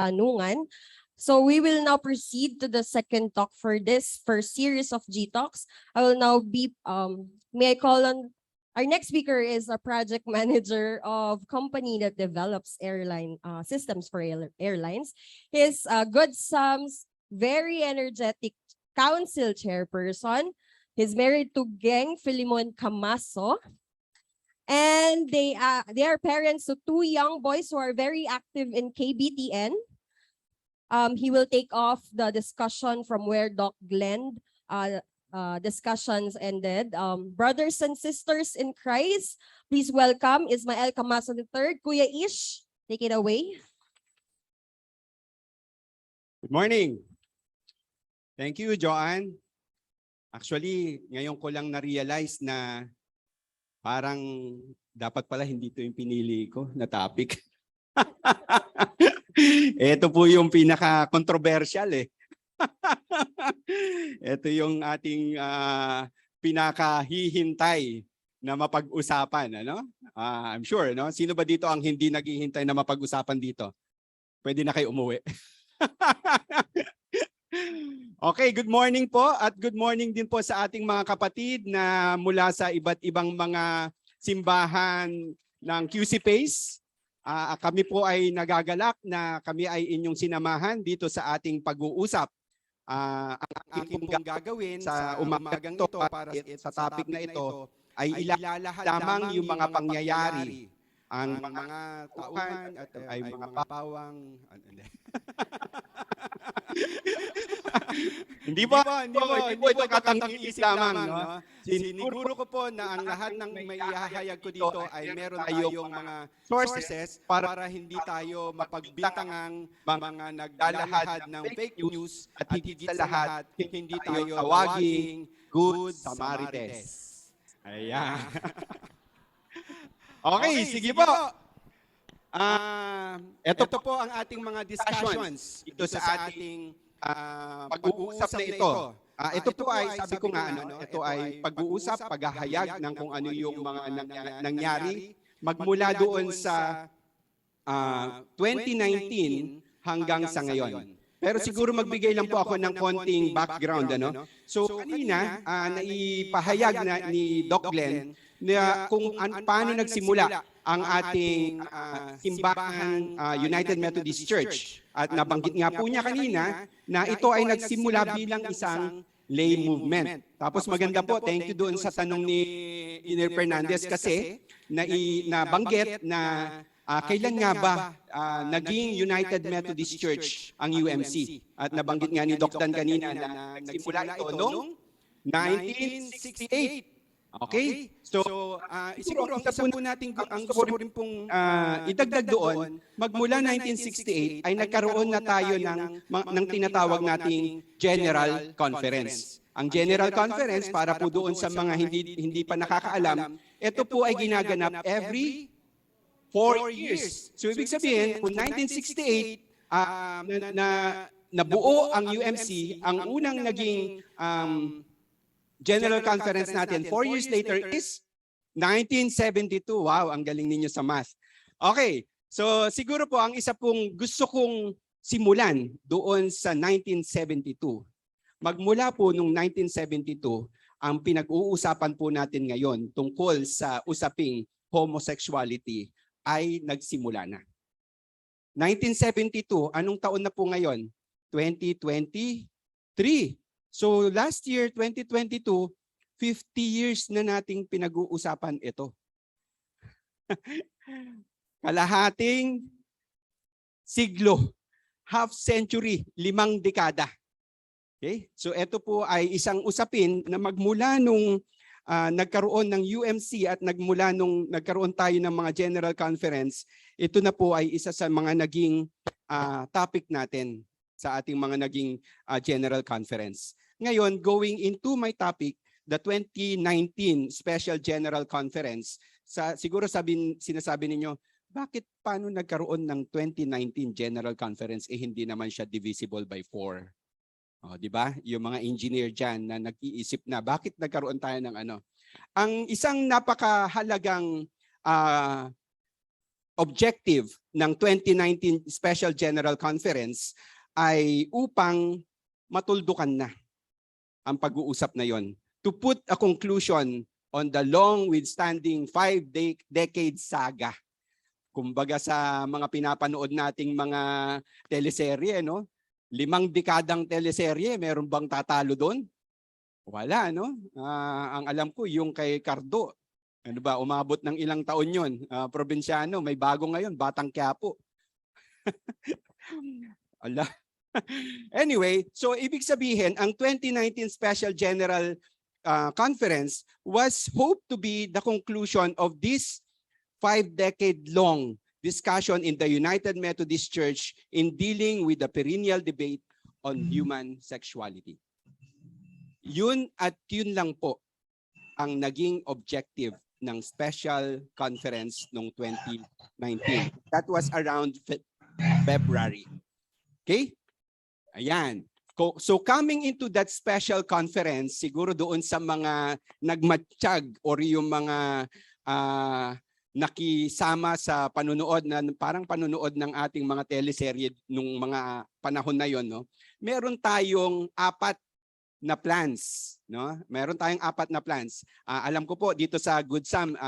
tanungan. So we will now proceed to the second talk for this first series of GTalks. I will now be, may I call on, our next speaker is a project manager of company that develops airline systems for airlines. He's OneGoodSam's very energetic council chairperson. He's married to Geng Filimon Camaso. And they are parents to two young boys who are very active in KBTN. He will take off the discussion from where Doc Glenn discussions ended. Brothers and sisters in Christ, please welcome Ismael Camaso III. Kuya Ish, take it away. Good morning. Thank you, Joanne. Actually, ngayon ko lang na-realize na parang dapat pala hindi ito yung pinili ko na topic. Ito po yung pinaka-controversial eh. Ito yung ating pinakahihintay na mapag-usapan. Ano? I'm sure, no? Sino ba dito ang hindi naghihintay na mapag-usapan dito? Pwede na kayo umuwi. Okay, good morning po at good morning din po sa ating mga kapatid na mula sa iba't ibang mga simbahan ng QC Pace. Kami po ay nagagalak na kami ay inyong sinamahan dito sa ating pag-uusap. Ang aking pong gagawin sa umagang ito para sa topic na ito ay ilalahad lamang yung mga pangyayari, ang mga tauhan at ay mga pawang. Hindi po ito katang-isip lamang. No? Siniguro ko po na ang lahat ng may ihahayag ko dito ay meron tayong mga sources para hindi tayo mapagbintangang mga naglalahad ng fake news at higit sa lahat, hindi tayo tawaging Good Samaritans. Ayan. Okay, sige po. Ito po ang ating mga discussions dito sa ating pag-uusap na ito. Ito po ay, sabi ko nga, ito ay pag-uusap, paghahayag ng kung ano yung mga nangyari magmula doon sa 2019 hanggang sa ngayon. Pero siguro magbigay lang po ako ng konting background. So kanina, naipahayag na ni Doc Glenn na kung paano nagsimula ang ating simbahan United Methodist Church. At nabanggit nga po niya kanina na ito ay nagsimula bilang isang lay movement. Tapos maganda po, thank you doon sa tanong ni Iner Fernandez kasi nabanggit na kailan nga ba naging United Methodist Church ang UMC. At nabanggit nga ni Doc Dan kanina na nagsimula ito noong 1968. Okay? So, siguro ang isa po natin, ang gusto rin pong idagdag doon, magmula 1968 ay nagkaroon na tayo ng tinatawag nating General Conference. Ang General Conference, para po doon sa mga hindi pa nakakaalam, ito po ay ginaganap every 4 years. So, ibig sabihin, kung 1968, nabuo ang UMC, ang unang naging General Conference natin 4 years later is 1972. Wow, ang galing ninyo sa math. Okay, so siguro po ang isa pong gusto kong simulan doon sa 1972. Magmula po nung 1972, ang pinag-uusapan po natin ngayon tungkol sa usaping homosexuality ay nagsimula na. 1972, anong taon na po ngayon? 2023. So last year, 2022, 50 years na nating pinag-uusapan ito. Kalahating siglo, half century, 5 dekada. Okay? So ito po ay isang usapin na magmula nung nagkaroon ng UMC at nagmula nung nagkaroon tayo ng mga General Conference, ito na po ay isa sa mga naging topic natin sa ating mga naging General Conference. Ngayon, going into my topic, the 2019 Special General Conference, siguro sinasabi ninyo, bakit paano nagkaroon ng 2019 General Conference hindi naman siya divisible by 4? Di ba? Yung mga engineer dyan na nag-iisip na, bakit nagkaroon tayo ng ano? Ang isang napakahalagang objective ng 2019 Special General Conference ay upang matuldukan na ang pag-uusap na yon, to put a conclusion on the long withstanding 5-decade saga. Kumbaga sa mga pinapanood nating mga teleserye, no? 5 dekadang teleserye, meron bang tatalo doon? Wala, no? Ang alam ko yung kay Cardo, ano ba, umabot ng ilang taon yun. Probinsyano, may bago ngayon, Batang Quiapo. Ala. Anyway, so ibig sabihin, ang 2019 Special General Conference was hoped to be the conclusion of this 5-decade-long discussion in the United Methodist Church in dealing with the perennial debate on human sexuality. Yun at yun lang po ang naging objective ng special conference noong 2019. That was around February. Okay? Ayan. So coming into that special conference, siguro doon sa mga nagmatsyag or yung mga nakisama sa panunood na parang panunood ng ating mga teleserye nung mga panahon na yon, no? Meron tayong 4 na plans, no? Meron tayong 4 na plans. Alam ko po dito sa Good Sam,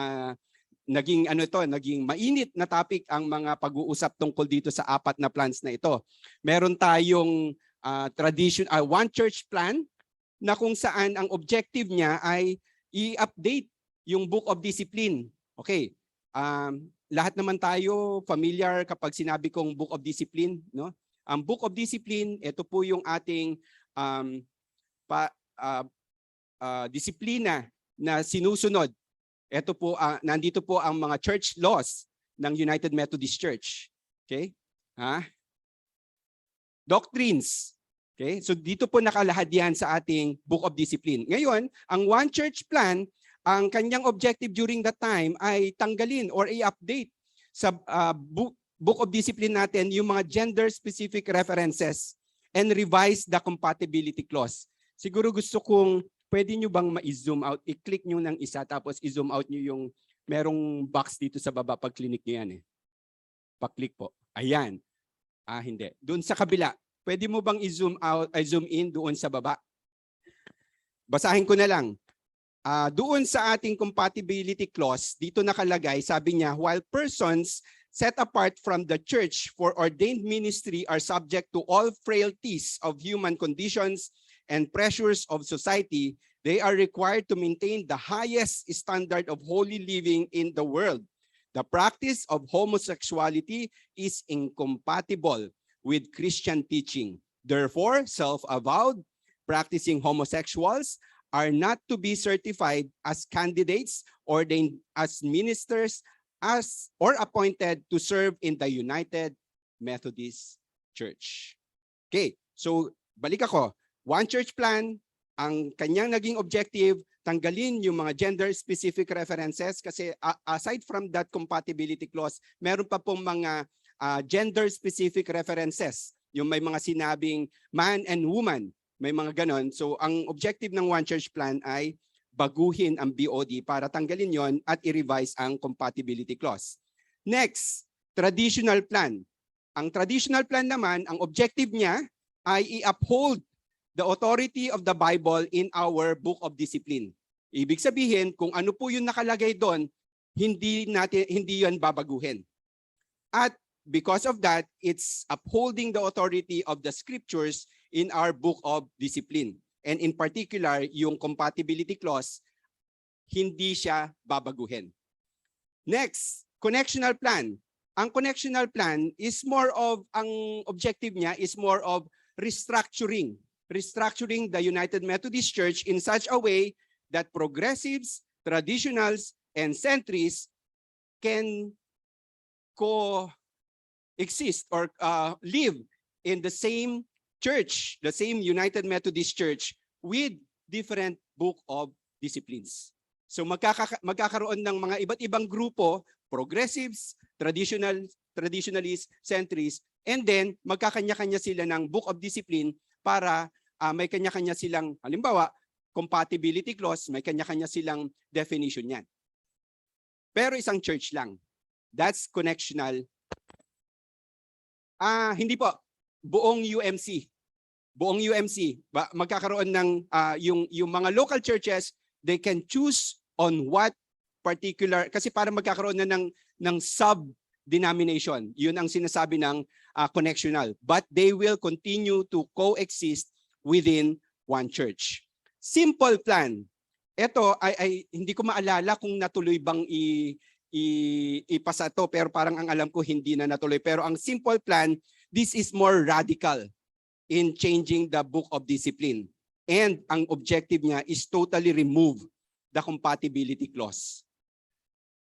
naging naging mainit na topic ang mga pag-uusap tungkol dito sa 4 na plans na ito. Meron tayong one church plan na kung saan ang objective niya ay i-update yung Book of Discipline. Okay. Lahat naman tayo familiar kapag sinabi kong Book of Discipline, no? Ang Book of Discipline, ito po yung ating disiplina na sinusunod. Ito po, nandito po ang mga church laws ng United Methodist Church. Okay? Doctrines. Okay? So dito po nakalahad yan sa ating Book of Discipline. Ngayon, ang One Church Plan, ang kanyang objective during that time ay tanggalin or i-update sa Book of Discipline natin yung mga gender-specific references and revise the compatibility clause. Siguro gusto kong pwede nyo bang ma-zoom out, i-click nyo ng isa tapos i-zoom out nyo yung merong box dito sa baba pag click nyo yan eh. Pa-click po. Ayan. Hindi. Doon sa kabila. Pwede mo bang i-zoom out, zoom in doon sa baba? Basahin ko na lang. Doon sa ating compatibility clause, dito nakalagay, sabi niya, while persons set apart from the church for ordained ministry are subject to all frailties of human conditions and pressures of society, they are required to maintain the highest standard of holy living in the world. The practice of homosexuality is incompatible with Christian teaching. Therefore, self-avowed, practicing homosexuals are not to be certified as candidates, ordained as ministers, or appointed to serve in the United Methodist Church. Okay, so balik ako. One Church Plan, ang kanyang naging objective, tanggalin yung mga gender-specific references kasi aside from that compatibility clause, meron pa pong mga gender-specific references. Yung may mga sinabing man and woman, may mga ganon. So ang objective ng One Church Plan ay baguhin ang BOD para tanggalin yon at i-revise ang compatibility clause. Next, traditional plan. Ang traditional plan naman, ang objective niya ay i-uphold the authority of the Bible in our Book of Discipline. Ibig sabihin, kung ano po yung nakalagay doon, hindi yan babaguhin. At because of that, it's upholding the authority of the scriptures in our Book of Discipline. And in particular, yung compatibility clause, hindi siya babaguhin. Next, connectional plan. Ang connectional plan is more of, ang objective niya is more of restructuring the United Methodist Church in such a way that progressives, traditionals, and centrists can coexist or live in the same church, the same United Methodist Church with different book of disciplines. So magkakaroon ng mga iba't ibang grupo, progressives, traditionalists, centrists, and then magkakanya-kanya sila ng book of discipline para may kanya-kanya silang, halimbawa, compatibility clause, may kanya-kanya silang definition yan. Pero isang church lang. That's connectional. Hindi po. Buong UMC. Buong UMC. Magkakaroon ng yung mga local churches, they can choose on what particular, kasi para magkakaroon na ng sub-denomination. Yun ang sinasabi ng connectional. But they will continue to coexist within one church. Simple plan. Ito ay hindi ko maalala kung natuloy bang ipasa to, pero parang ang alam ko hindi na natuloy. Pero ang simple plan, this is more radical in changing the book of discipline. And ang objective niya is totally remove the compatibility clause.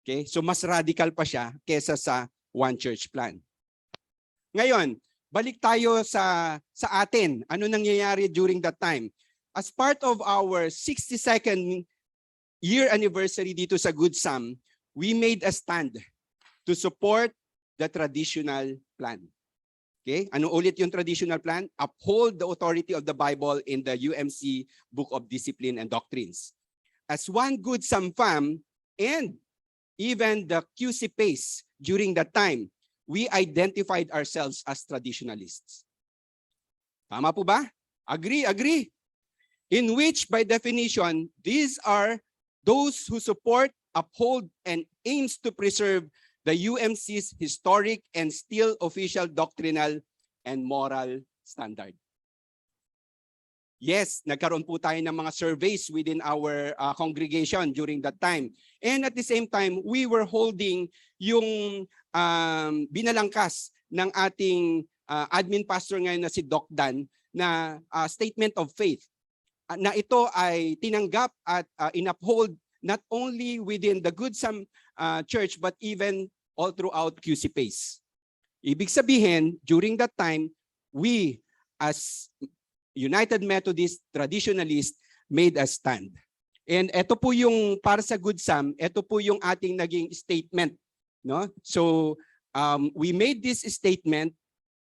Okay? So mas radical pa siya kesa sa one church plan. Ngayon, balik tayo sa atin. Ano nangyayari during that time? As part of our 62nd year anniversary dito sa Good Sam, we made a stand to support the traditional plan. Okay? Ano ulit yung traditional plan? Uphold the authority of the Bible in the UMC Book of Discipline and Doctrines. As OneGoodSamFam and even the QC PACE during that time, we identified ourselves as traditionalists. Tama po ba? Agree, agree. In which, by definition, these are those who support, uphold, and aims to preserve the UMC's historic and still official doctrinal and moral standard. Yes, nagkaroon po tayo ng mga surveys within our congregation during that time. And at the same time, we were holding yung binalangkas ng ating admin pastor ngayon na si Doc Dan na statement of faith. Na ito ay tinanggap at inuphold not only within the Good Sam Church but even all throughout QC PACE. Ibig sabihin, during that time, we as United Methodist Traditionalists made a stand. And ito po yung para sa Good Sam, ito po yung ating naging statement. No? So we made this statement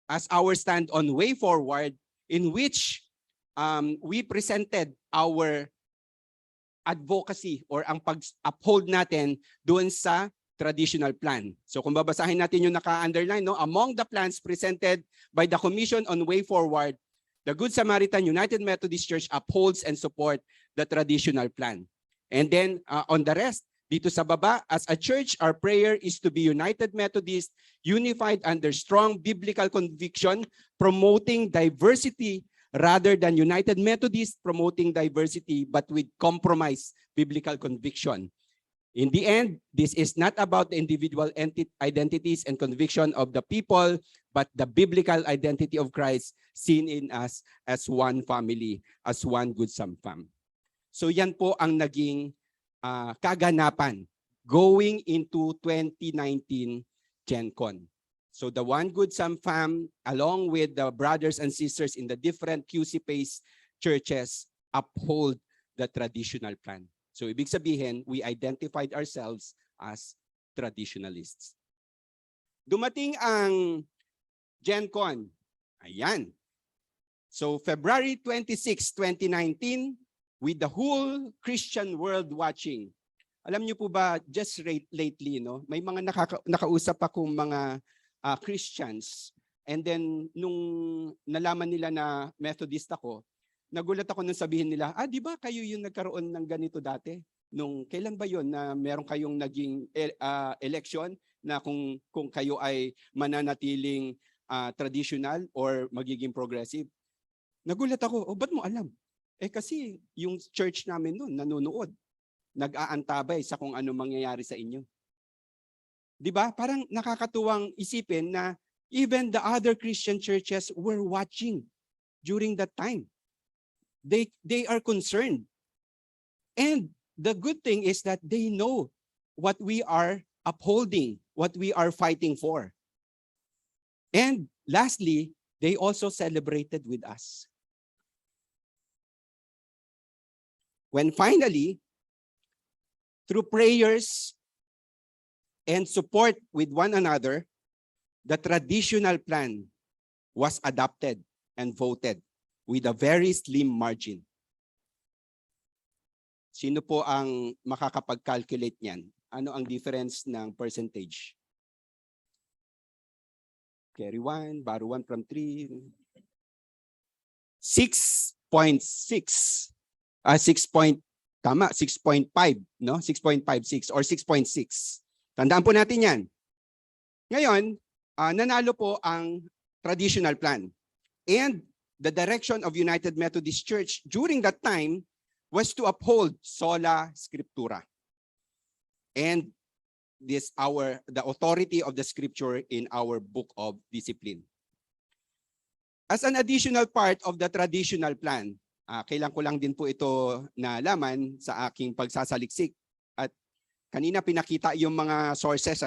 as our stand on way forward in which we presented our advocacy or ang pag-uphold natin doon sa traditional plan. So kung babasahin natin yung naka-underline, no? Among the plans presented by the Commission on Way Forward, the Good Samaritan United Methodist Church upholds and support the traditional plan. And then on the rest, dito sa baba, as a church, our prayer is to be United Methodist, unified under strong biblical conviction, promoting diversity rather than United Methodist promoting diversity but with compromised biblical conviction. In the end, this is not about the individual identities and conviction of the people, but the biblical identity of Christ seen in us as one family, as one Good Sam Fam. So yan po ang naging kaganapan going into 2019 GenCon. So the OneGoodSamFam, along with the brothers and sisters in the different QC PACE churches, uphold the traditional plan. So ibig sabihin, we identified ourselves as traditionalists. Dumating ang GenCon. Ayan. So February 26, 2019, with the whole Christian world watching. Alam niyo po ba, just lately, no, may mga nakausap akong mga Christians. And then, nung nalaman nila na Methodist ako, nagulat ako nung sabihin nila, di ba kayo yung nagkaroon ng ganito dati? Nung kailan ba yon na meron kayong naging election na kung kayo ay mananatiling traditional or magiging progressive? Nagulat ako, ba't mo alam? Kasi yung church namin noon nanonood, nag-aantabay sa kung ano mangyayari sa inyo. 'Di ba? Parang nakakatuwang isipin na even the other Christian churches were watching during that time. They are concerned. And the good thing is that they know what we are upholding, what we are fighting for. And lastly, they also celebrated with us. When finally, through prayers and support with one another, the traditional plan was adopted and voted with a very slim margin. Sino po ang makakapag-calculate niyan? Ano ang difference ng percentage? Carry 1, borrow 1 from 3. 6.6. 6.5, no? 6.56 or 6.6. Tandaan po natin 'yan. Ngayon, nanalo po ang traditional plan. And the direction of United Methodist Church during that time was to uphold sola scriptura. And the authority of the scripture in our book of discipline. As an additional part of the traditional plan, kailan ko lang din po ito nalaman sa aking pagsasaliksik. At kanina pinakita yung mga sources,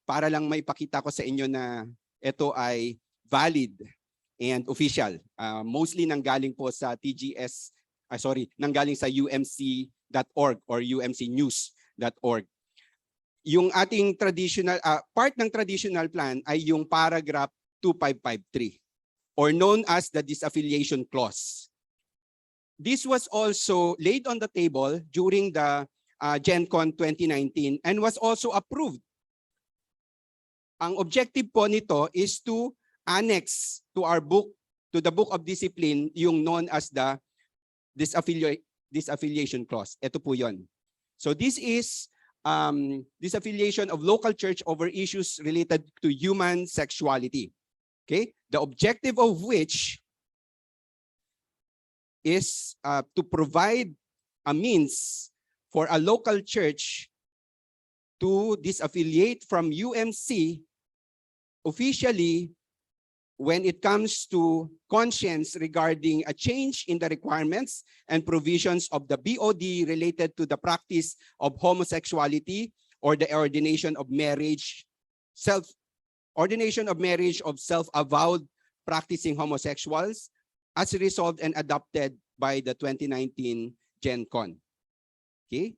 para lang maipakita ko sa inyo na ito ay valid and official. Mostly nanggaling po sa nanggaling sa umc.org or umcnews.org. Yung ating part ng traditional plan ay yung paragraph 2553 or known as the disaffiliation clause. This was also laid on the table during the GenCon 2019 and was also approved. Ang objective po nito is to annex to the book of discipline yung known as the disaffiliation clause. Ito po yon. So this is disaffiliation of local church over issues related to human sexuality. Okay? The objective of which is to provide a means for a local church to disaffiliate from UMC officially when it comes to conscience regarding a change in the requirements and provisions of the BOD related to the practice of homosexuality or the ordination of marriage of self-avowed practicing homosexuals as resolved and adopted by the 2019 GenCon. Okay?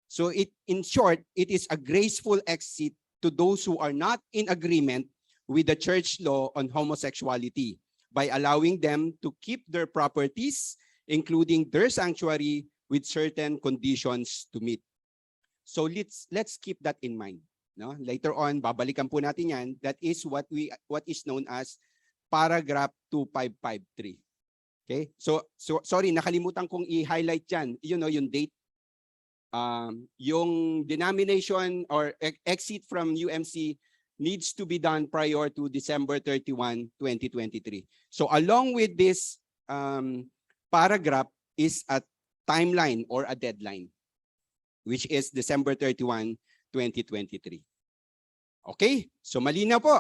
So in short, it is a graceful exit to those who are not in agreement with the church law on homosexuality by allowing them to keep their properties, including their sanctuary, with certain conditions to meet. So let's keep that in mind. No? Later on, babalikan po natin yan. That is what is known as paragraph 2553. Okay? So sorry, nakalimutan kong i-highlight yan. Yung date. Yung denomination or exit from UMC needs to be done prior to December 31, 2023. So along with this paragraph is a timeline or a deadline, which is December 31, 2023. Okay, so malinaw po.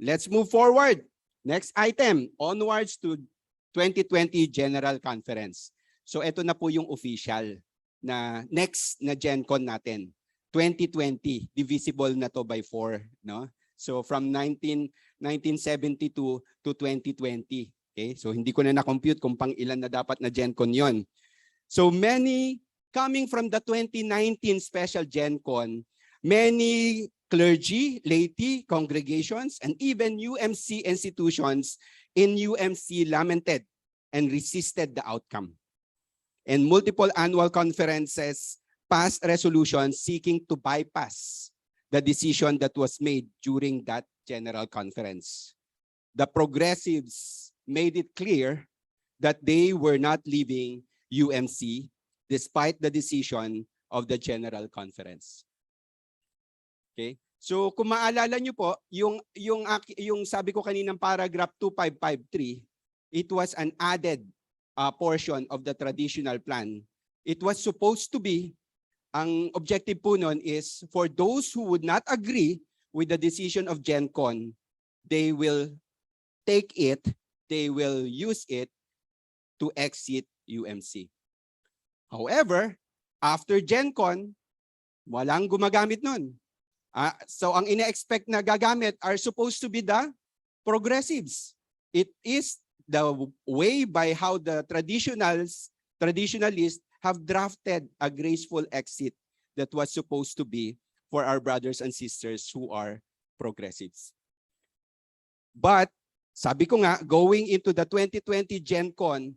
Let's move forward. Next item, onwards to 2020 General Conference. So ito na po yung official na next na GenCon natin. 2020, divisible na to by 4, no? So from 1972 to 2020. Okay, so hindi ko na na-compute kung pang ilan na dapat na GenCon yon. So many coming from the 2019 Special GenCon, many clergy, laity, congregations, and even UMC institutions in UMC lamented and resisted the outcome. And multiple annual conferences passed resolutions seeking to bypass the decision that was made during that general conference. The progressives made it clear that they were not leaving UMC despite the decision of the general conference. Okay? So kung maalala niyo po, yung sabi ko kaninang paragraph 2553, it was an added portion of the traditional plan. It was supposed to be, ang objective po nun is for those who would not agree with the decision of GenCon, they will take it, they will use it to exit UMC. However, after GenCon, walang gumagamit nun. So ang ina-expect na gagamit are supposed to be the progressives. It is the way by how the traditionalists have drafted a graceful exit that was supposed to be for our brothers and sisters who are progressives. But sabi ko nga, going into the 2020 GenCon,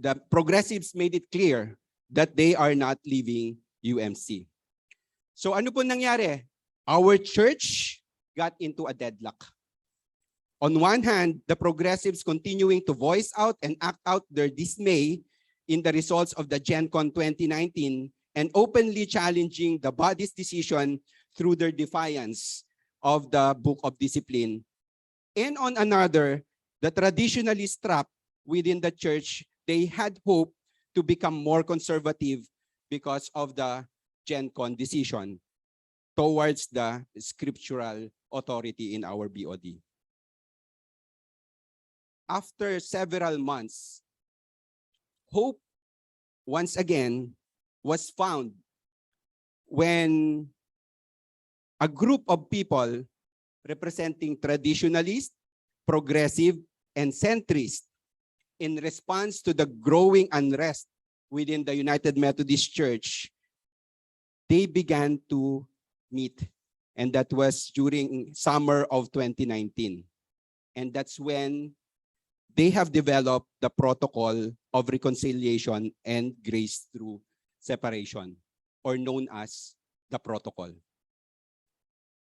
the progressives made it clear that they are not leaving UMC. So ano po nangyari? Our church got into a deadlock. On one hand, the progressives continuing to voice out and act out their dismay in the results of the GenCon 2019 and openly challenging the body's decision through their defiance of the Book of Discipline. And on another, the traditionalists trapped within the church, they had hope to become more conservative because of the GenCon decision towards the scriptural authority in our BOD. After several months, hope once again was found when a group of people representing traditionalists, progressive, and centrist, in response to the growing unrest within the United Methodist Church, they began to meet. And that was during summer of 2019. And that's when they have developed the protocol of reconciliation and grace through separation, or known as the protocol.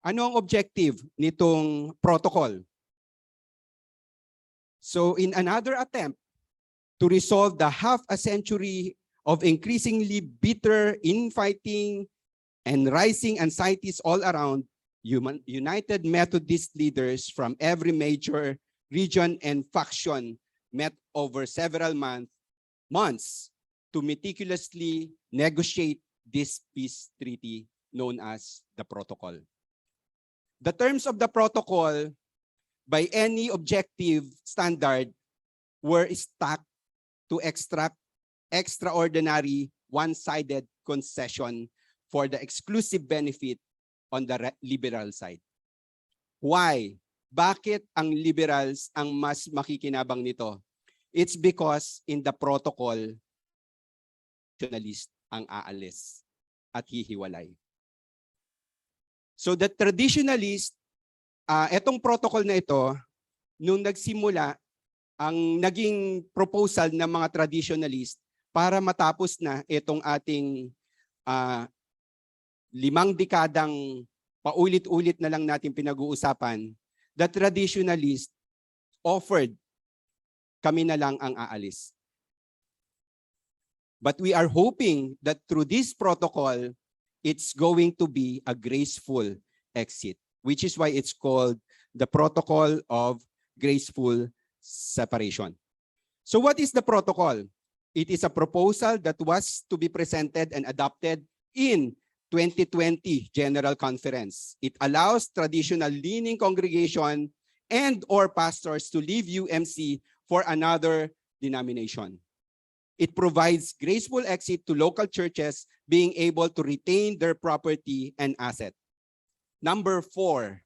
Ano ang objective nitong protocol? So in another attempt to resolve the half a century of increasingly bitter infighting and rising anxieties all around, United Methodist leaders from every major region and faction met over several months to meticulously negotiate this peace treaty known as the protocol. The terms of the protocol, by any objective standard, were stacked to extract extraordinary one-sided concession for the exclusive benefit on the liberal side. Why? Bakit ang liberals ang mas makikinabang nito? It's because in the protocol, traditionalist ang aalis at hihiwalay. So the traditionalist, etong protocol na ito, nung nagsimula, ang naging proposal ng mga traditionalist para matapos na itong ating 5 dekadang paulit-ulit na lang natin pinag-uusapan, the traditionalist offered kami na lang ang aalis. But we are hoping that through this protocol, it's going to be a graceful exit, which is why it's called the Protocol of Graceful Separation. So what is the protocol? It is a proposal that was to be presented and adopted in 2020 General Conference. It allows traditional leaning congregation and or pastors to leave UMC for another denomination. It provides graceful exit to local churches being able to retain their property and asset. Number 4,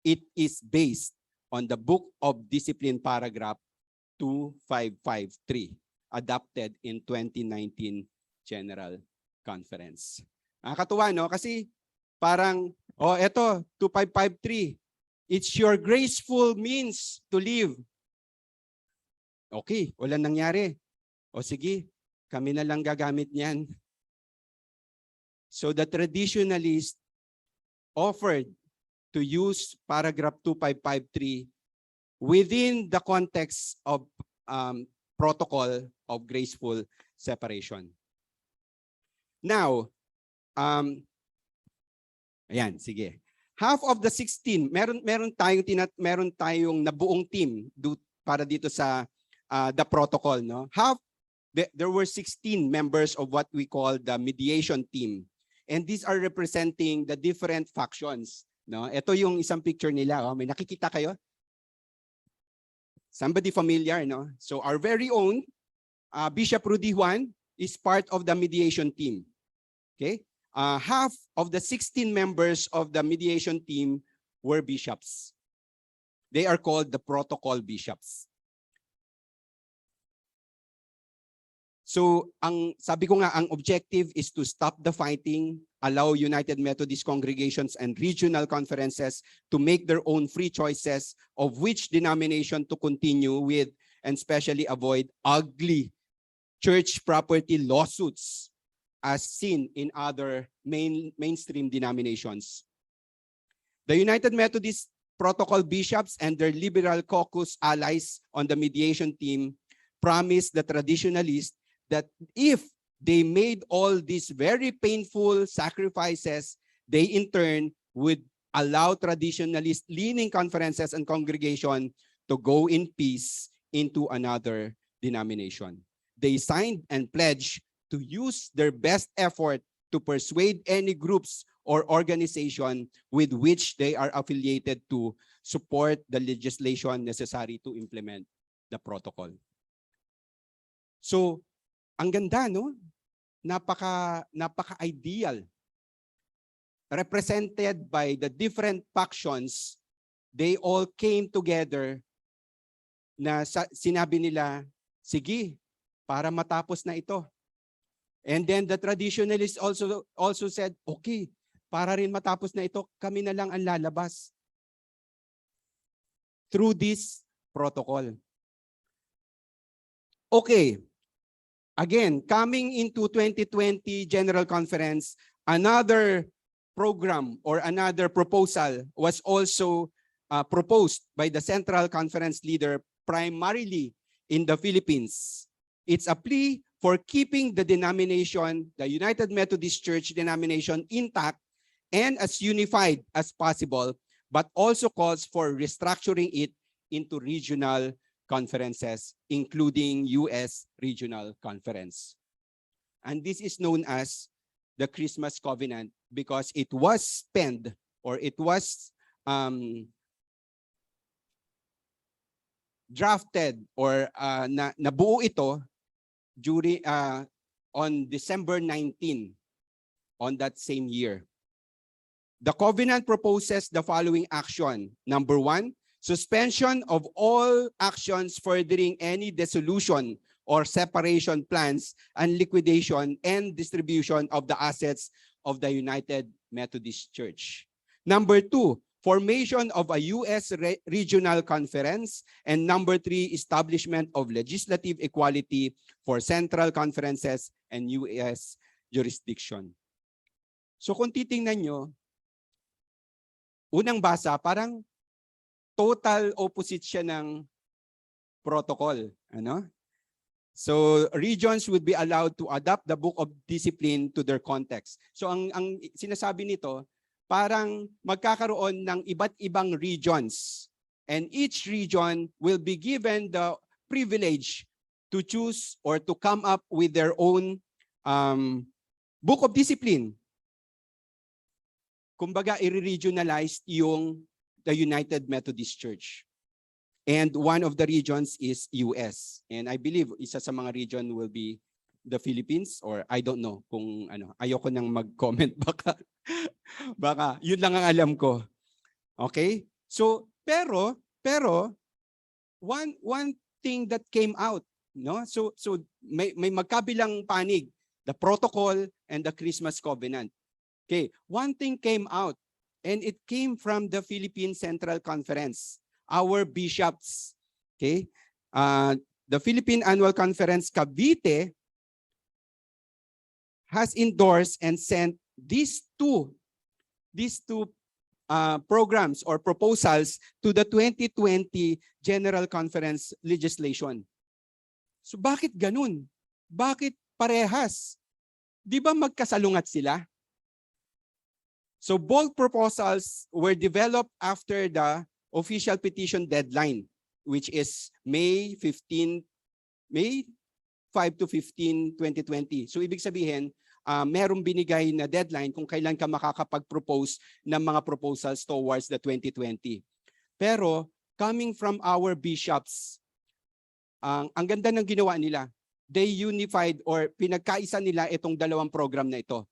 it is based on the Book of Discipline paragraph 2553, adopted in 2019 General Conference. Nakakatuwa, no? Kasi parang, eto, 2553. It's your graceful means to live. Okay, walang nangyari. O sige, kami na lang gagamit niyan. So the traditionalist offered to use paragraph 2553 within the context of protocol of graceful separation. Now, ayan, sige. Half of the 16, meron tayong nabuong team para dito sa the protocol, no? There were 16 members of what we call the mediation team. And these are representing the different factions, no? Ito yung isang picture nila, oh. May nakikita kayo? Somebody familiar, no? So our very own Bishop Rudy Juan is part of the mediation team. Okay? Half of the 16 members of the mediation team were bishops. They are called the protocol bishops. So, sabi ko nga, ang objective is to stop the fighting, allow United Methodist congregations and regional conferences to make their own free choices of which denomination to continue with, and especially avoid ugly church property lawsuits as seen in other mainstream denominations. The United Methodist Protocol bishops and their liberal caucus allies on the mediation team promised the traditionalists that if they made all these very painful sacrifices, they in turn would allow traditionalist leaning conferences and congregation to go in peace into another denomination. They signed and pledged to use their best effort to persuade any groups or organization with which they are affiliated to support the legislation necessary to implement the protocol. So, ang ganda, no? Napaka-ideal. Represented by the different factions, they all came together na sinabi nila, sige, para matapos na ito. And then the traditionalists also said, okay, para rin matapos na ito, kami na lang ang lalabas through this protocol. Okay. Again, coming into 2020 General Conference, another program or another proposal was also proposed by the Central Conference leader primarily in the Philippines. It's a plea for keeping the denomination, the United Methodist Church denomination, intact and as unified as possible, but also calls for restructuring it into regional conferences, including U.S. Regional Conference. And this is known as the Christmas Covenant because it was penned or it was drafted or nabuo ito during on December 19 on that same year. The covenant proposes the following action. Number 1, suspension of all actions furthering any dissolution or separation plans and liquidation and distribution of the assets of the United Methodist Church. Number 2, formation of a U.S. Regional Conference. And number 3, establishment of legislative equality for central conferences and U.S. jurisdiction. So kung titingnan nyo, unang basa, parang total opposite siya ng protocol. Ano? So regions would be allowed to adapt the book of discipline to their context. So ang sinasabi nito, parang magkakaroon ng iba't ibang regions. And each region will be given the privilege to choose or to come up with their own book of discipline. Kumbaga, i-regionalized yung the United Methodist Church. And one of the regions is US. And I believe isa sa mga region will be the Philippines or I don't know kung ano. Ayoko nang mag-comment baka yun lang ang alam ko. Okay? So pero one thing that came out, no? So may magkabilang panig, the protocol and the Christmas covenant. Okay, one thing came out and it came from the Philippine Central Conference, our bishops. Okay, the Philippine Annual Conference Cavite has endorsed and sent these two programs or proposals to the 2020 General Conference legislation. So bakit ganun? Bakit parehas? Di ba magkasalungat sila? So both proposals were developed after the official petition deadline, which is May 5 to 15, 2020. So ibig sabihin, merong binigay na deadline kung kailan ka makakapag-propose ng mga proposals towards the 2020. Pero coming from our bishops, ang ganda ng ginawa nila. They unified or pinagkaisa nila itong dalawang program na ito.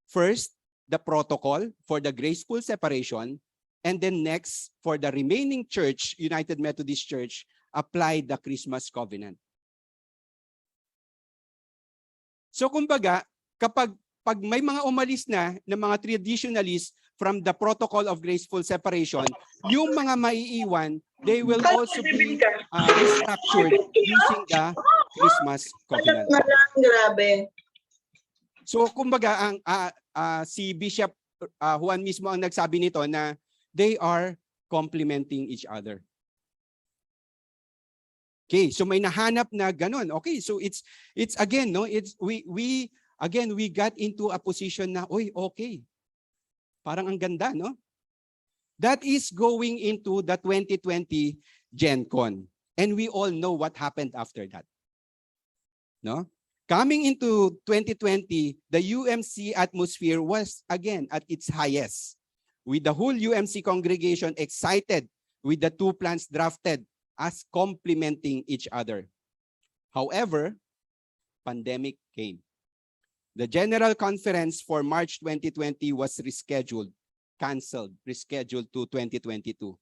First, the protocol for the graceful separation, and then next, for the remaining church, United Methodist Church, apply the Christmas covenant. So kumbaga, kapag may mga umalis na ng mga traditionalists from the protocol of graceful separation, yung mga maiiwan, they will also be restructured using the Christmas covenant. Grabe. So kumbaga, si Bishop Juan mismo ang nagsabi nito na They are complementing each other. Okay, so may nahanap na ganun. Okay, so it's again, no, it's we got into a position na, oy, okay. Parang ang ganda, no? That is going into the 2020 GenCon. And we all know what happened after that. No? Coming into 2020, the UMC atmosphere was again at its highest, with the whole UMC congregation excited with the two plans drafted as complementing each other. However, pandemic came. The General Conference for March 2020 was rescheduled, rescheduled to 2022.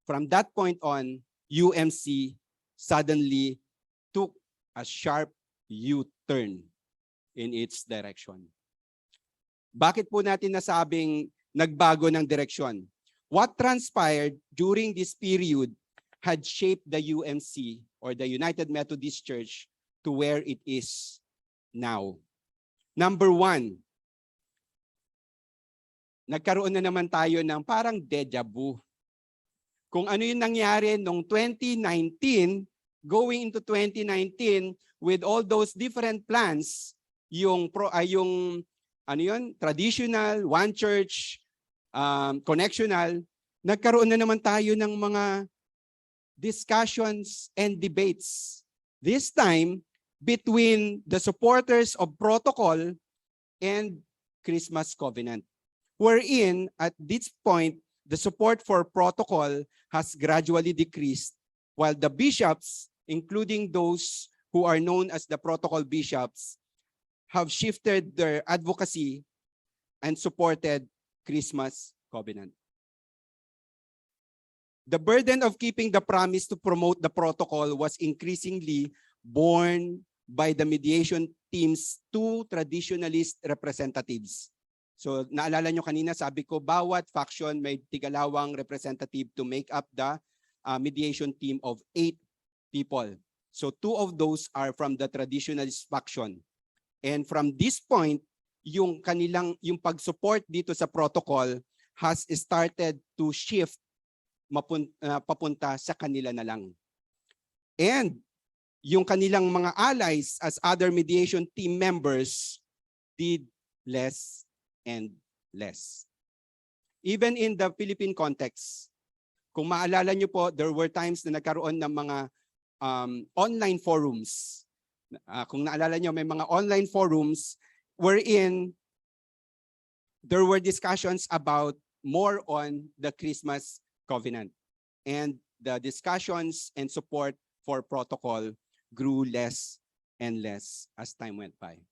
From that point on, UMC suddenly took a sharp U-turn in its direction. Bakit po natin nasabing nagbago ng direksyon? What transpired during this period had shaped the UMC or the United Methodist Church to where it is now. Number one, nagkaroon na naman tayo ng parang deja vu. Kung ano yung nangyari noong 2019, going into 2019 with all those different plans, yung traditional, one church, connectional, nagkaroon na naman tayo ng mga discussions and debates. This time, between the supporters of protocol and Christmas covenant, wherein at this point, the support for protocol has gradually decreased, while the bishops, including those who are known as the protocol bishops, have shifted their advocacy and supported Christmas covenant. The burden of keeping the promise to promote the protocol was increasingly borne by the mediation team's two traditionalist representatives. So naalala nyo kanina, sabi ko, bawat faction may tigalawang representative to make up the mediation team of 8 people. So 2 of those are from the traditionalist faction. And from this point, yung pag-support dito sa protocol has started to shift papunta sa kanila na lang. And yung kanilang mga allies as other mediation team members did less and less. Even in the Philippine context, kung maalala nyo po, there were times na nagkaroon ng mga online forums. Kung naalala nyo, may mga online forums wherein there were discussions about more on the Christmas covenant. And the discussions and support for protocol grew less and less as time went by.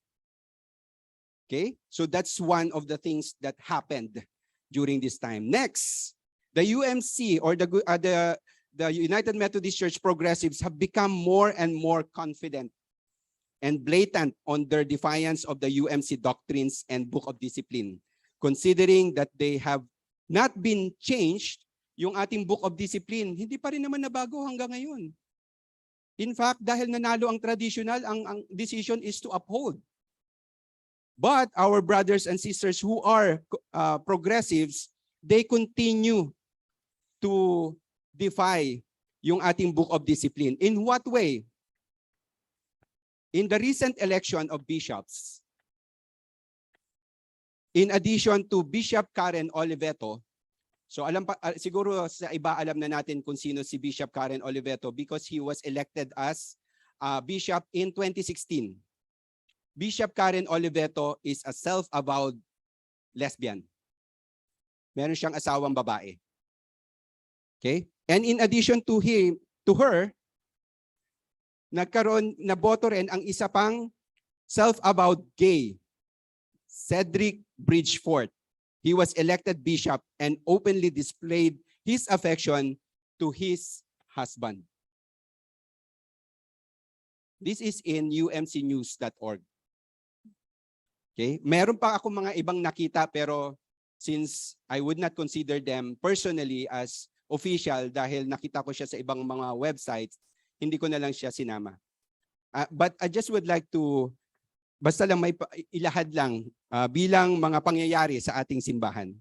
Okay, so that's one of the things that happened during this time. Next, the UMC or the United Methodist Church progressives have become more and more confident and blatant on their defiance of the UMC doctrines and Book of Discipline, considering that they have not been changed. Yung ating Book of Discipline, hindi pa rin naman nabago hanggang ngayon. In fact, dahil nanalo ang traditional, ang decision is to uphold. But our brothers and sisters who are progressives, they continue to defy yung ating Book of Discipline. In what way? In the recent election of bishops, in addition to Bishop Karen Oliveto, so siguro sa iba alam na natin kung sino si Bishop Karen Oliveto because he was elected as bishop in 2016. Bishop Karen Oliveto is a self-avowed lesbian. Meron siyang asawang babae. Okay? And in addition to her, naboto rin ang isa pang self-avowed gay, Cedric Bridgefort. He was elected bishop and openly displayed his affection to his husband. This is in umcnews.org. Okay? Meron pa ako mga ibang nakita pero since I would not consider them personally as official dahil nakita ko siya sa ibang mga websites, hindi ko na lang siya sinama. But I just would like to basta lang may ilahad lang bilang mga pangyayari sa ating simbahan.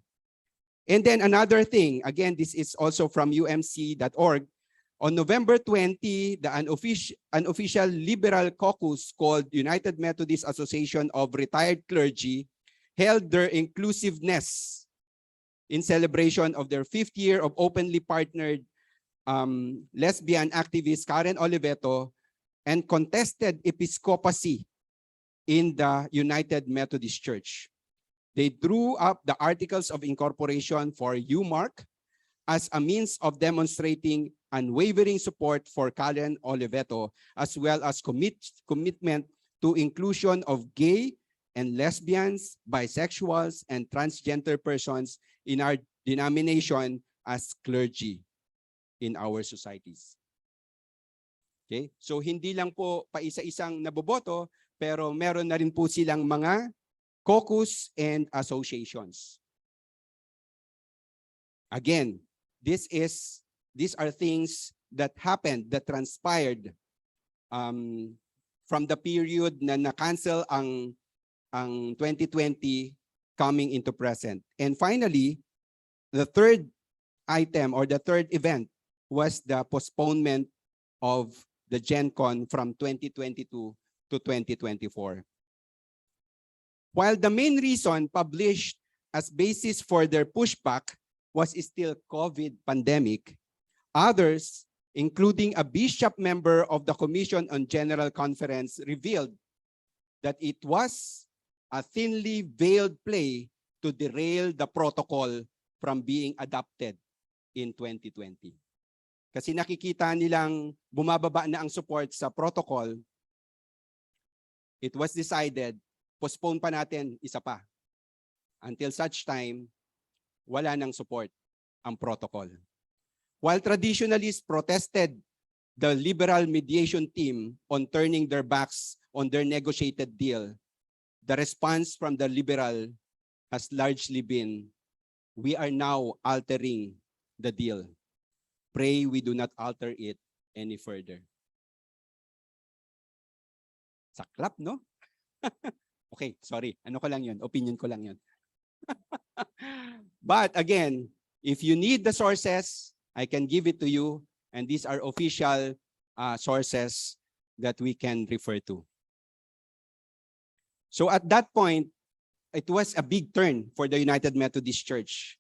And then another thing, again, this is also from umc.org. On November 20, the unofficial liberal caucus called United Methodist Association of Retired Clergy held their inclusiveness in celebration of their 5th year of openly partnered lesbian activist Karen Oliveto and contested episcopacy in the United Methodist Church. They drew up the Articles of Incorporation for UMARC as a means of demonstrating unwavering support for Karen Oliveto, as well as commitment to inclusion of gay and lesbians, bisexuals, and transgender persons in our denomination as clergy in our societies. Okay? So hindi lang po paisa-isang naboboto, pero meron na rin po silang mga caucus and associations. Again, these are things that happened, that transpired from the period na na-cancel ang 2020 coming into present. And finally, the third item or the third event was the postponement of the GenCon from 2022 to 2024. While the main reason published as basis for their pushback was still COVID pandemic, others, including a bishop member of the Commission on General Conference, revealed that it was a thinly veiled play to derail the protocol from being adopted in 2020. Kasi nakikita nilang bumababa na ang support sa protocol, it was decided, postpone pa natin isa pa. Until such time, wala nang support ang protocol. While traditionalists protested the liberal mediation team on turning their backs on their negotiated deal, the response from the liberal has largely been, we are now altering the deal. Pray we do not alter it any further. Saklap, no? Okay, sorry. Ano ko lang yun? Opinion ko lang yun. But again, if you need the sources, I can give it to you. And these are official sources that we can refer to. So at that point, it was a big turn for the United Methodist Church.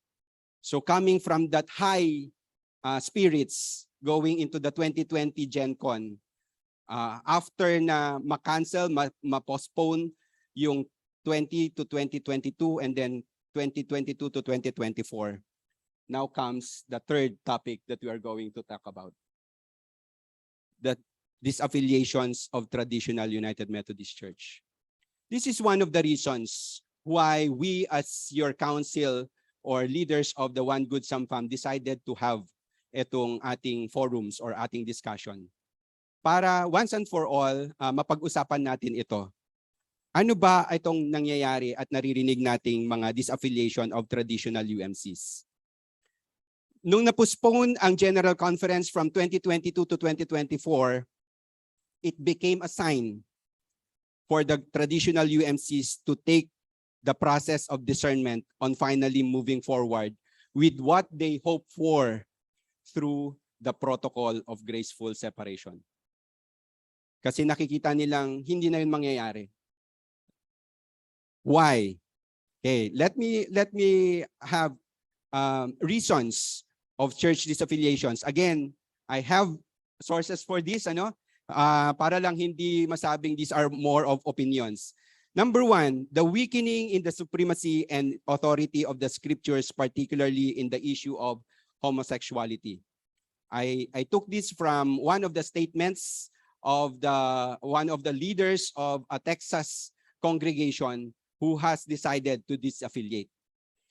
So coming from that high spirits going into the 2020 GenCon, after na ma-cancel, ma-postpone yung 20 to 2022 and then 2022 to 2024, now comes the third topic that we are going to talk about. The disaffiliations of traditional United Methodist Church. This is one of the reasons why we as your council or leaders of the OneGoodSamFam decided to have itong ating forums or ating discussion. Para once and for all, mapag-usapan natin ito. Ano ba itong nangyayari at naririnig nating mga disaffiliation of traditional UMCs? Nung na-postpone ang General Conference from 2022 to 2024, it became a sign for the traditional UMCs to take the process of discernment on finally moving forward with what they hope for through the protocol of graceful separation. Kasi nakikita nilang hindi na yun mangyayari. Why? Okay, let me have reasons of church disaffiliations. Again, I have sources for this, para lang hindi masabing these are more of opinions. Number one, the weakening in the supremacy and authority of the scriptures, particularly in the issue of homosexuality. I took this from one of the statements of one of the leaders of a Texas congregation who has decided to disaffiliate.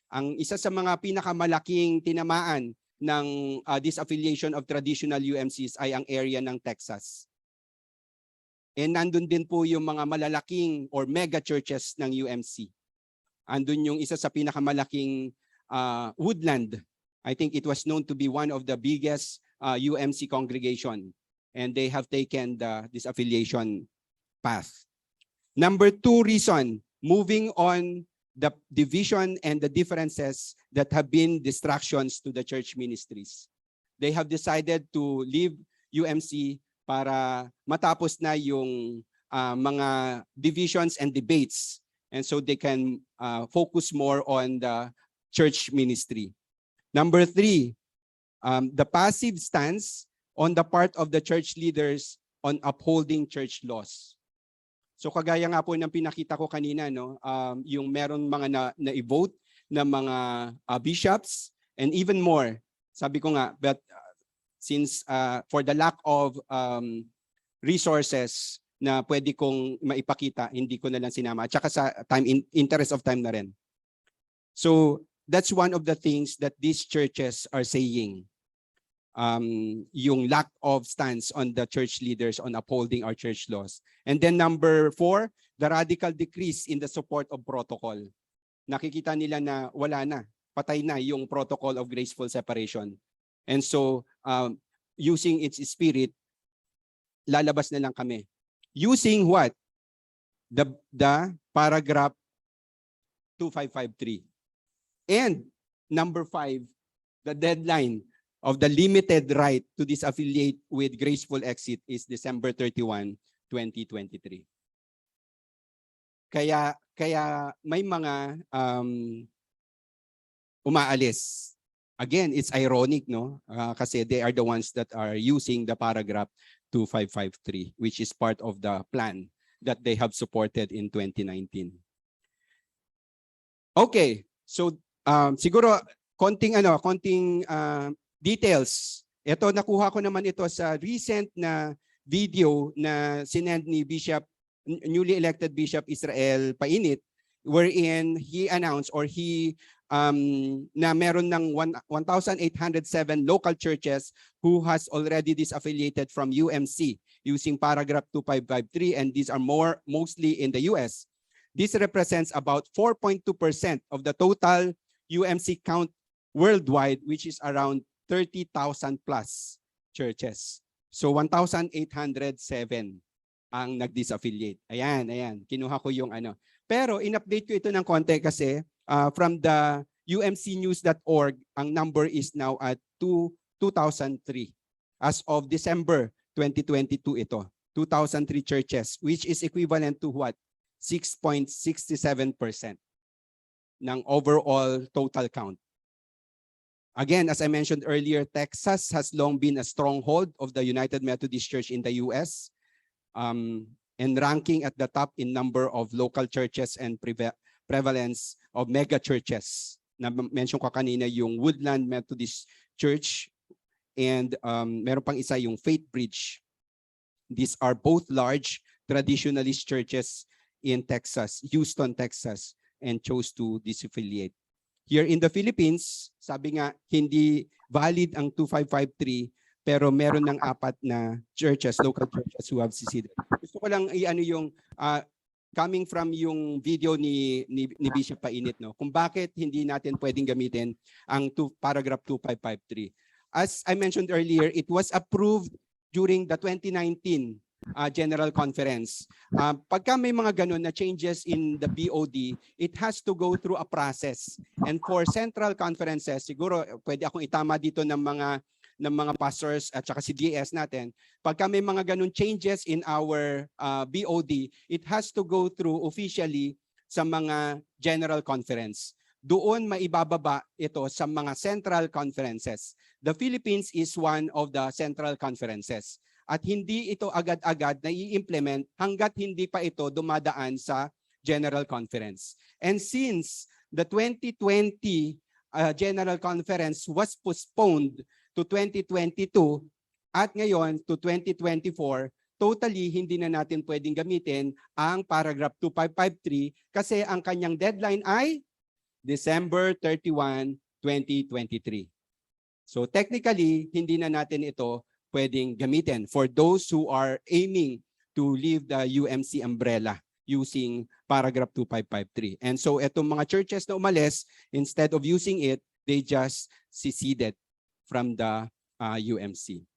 Ang isa sa mga pinakamalaking tinamaan ng disaffiliation of traditional UMCs ay ang area ng Texas. And nandun din po yung mga malalaking or mega churches ng UMC. Andun yung isa sa pinakamalaking Woodland. I think it was known to be one of the biggest UMC congregation. And they have taken the disaffiliation path. Number two reason, moving on the division and the differences that have been distractions to the church ministries. They have decided to leave UMC para matapos na yung mga divisions and debates, and so they can focus more on the church ministry. Number 3, the passive stance on the part of the church leaders on upholding church laws. So kagaya nga po ng pinakita ko kanina, no, yung meron mga na-vote na mga bishops and even more. Sabi ko nga, but since for the lack of resources na pwede kong maipakita, hindi ko na lang sinama. At saka sa interest of time na rin. So that's one of the things that these churches are saying. Yung lack of stance on the church leaders on upholding our church laws. And then number 4, the radical decrease in the support of protocol. Nakikita nila na wala na, patay na yung protocol of graceful separation. And so using its spirit, lalabas na lang kami. Using what? The paragraph 2553. And number 5, the deadline of the limited right to disaffiliate with graceful exit is December 31, 2023. Kaya may mga umaalis. Again, it's ironic, no? Kasi they are the ones that are using the paragraph 2553, which is part of the plan that they have supported in 2019. Okay, so siguro konting details. Ito, nakuha ko naman ito sa recent na video na sinend ni newly elected Bishop Israel Painit, wherein he announced or he na meron ng 1,807 local churches who has already disaffiliated from UMC using paragraph 2553, and these are mostly in the US. This represents about 4.2% of the total UMC count worldwide, which is around 30,000 plus churches. So 1,807 ang nag-disaffiliate. Ayan. Kinuha ko yung ano. Pero in-update ko ito ng konti kasi from the umcnews.org, ang number is now at 2,003. As of December 2022 ito. 2,003 churches, which is equivalent to what? 6.67% ng overall total count. Again, as I mentioned earlier, Texas has long been a stronghold of the United Methodist Church in the US, and ranking at the top in number of local churches and prevalence of mega churches. Na-mention ko kanina yung Woodland Methodist Church, and meron pang isa yung Faith Bridge. These are both large traditionalist churches in Texas, Houston, Texas, and chose to disaffiliate. Here in the Philippines, sabi nga, hindi valid ang 2553, pero meron ng 4 na churches, local churches who have seceded. Gusto ko lang i-ano yung coming from yung video ni Bishop Painit, no? Kung bakit hindi natin pwedeng gamitin ang paragraph 2553. As I mentioned earlier, it was approved during the 2019 General Conference. Pagka may mga ganun na changes in the BOD, it has to go through a process. And for central conferences, siguro pwede akong itama dito ng mga pastors at saka si DS natin. Pagka may mga ganun changes in our BOD, it has to go through officially sa mga general conference. Doon maibababa ito sa mga central conferences. The Philippines is one of the central conferences. At hindi ito agad-agad na i-implement hanggat hindi pa ito dumadaan sa General Conference. And since the 2020 General Conference was postponed to 2022 at ngayon to 2024, totally hindi na natin pwedeng gamitin ang paragraph 2553 kasi ang kanyang deadline ay December 31, 2023. So technically, hindi na natin ito pwedeng gamitin for those who are aiming to leave the UMC umbrella using paragraph 2553. And so etong mga churches na umalis, instead of using it, they just seceded from the UMC.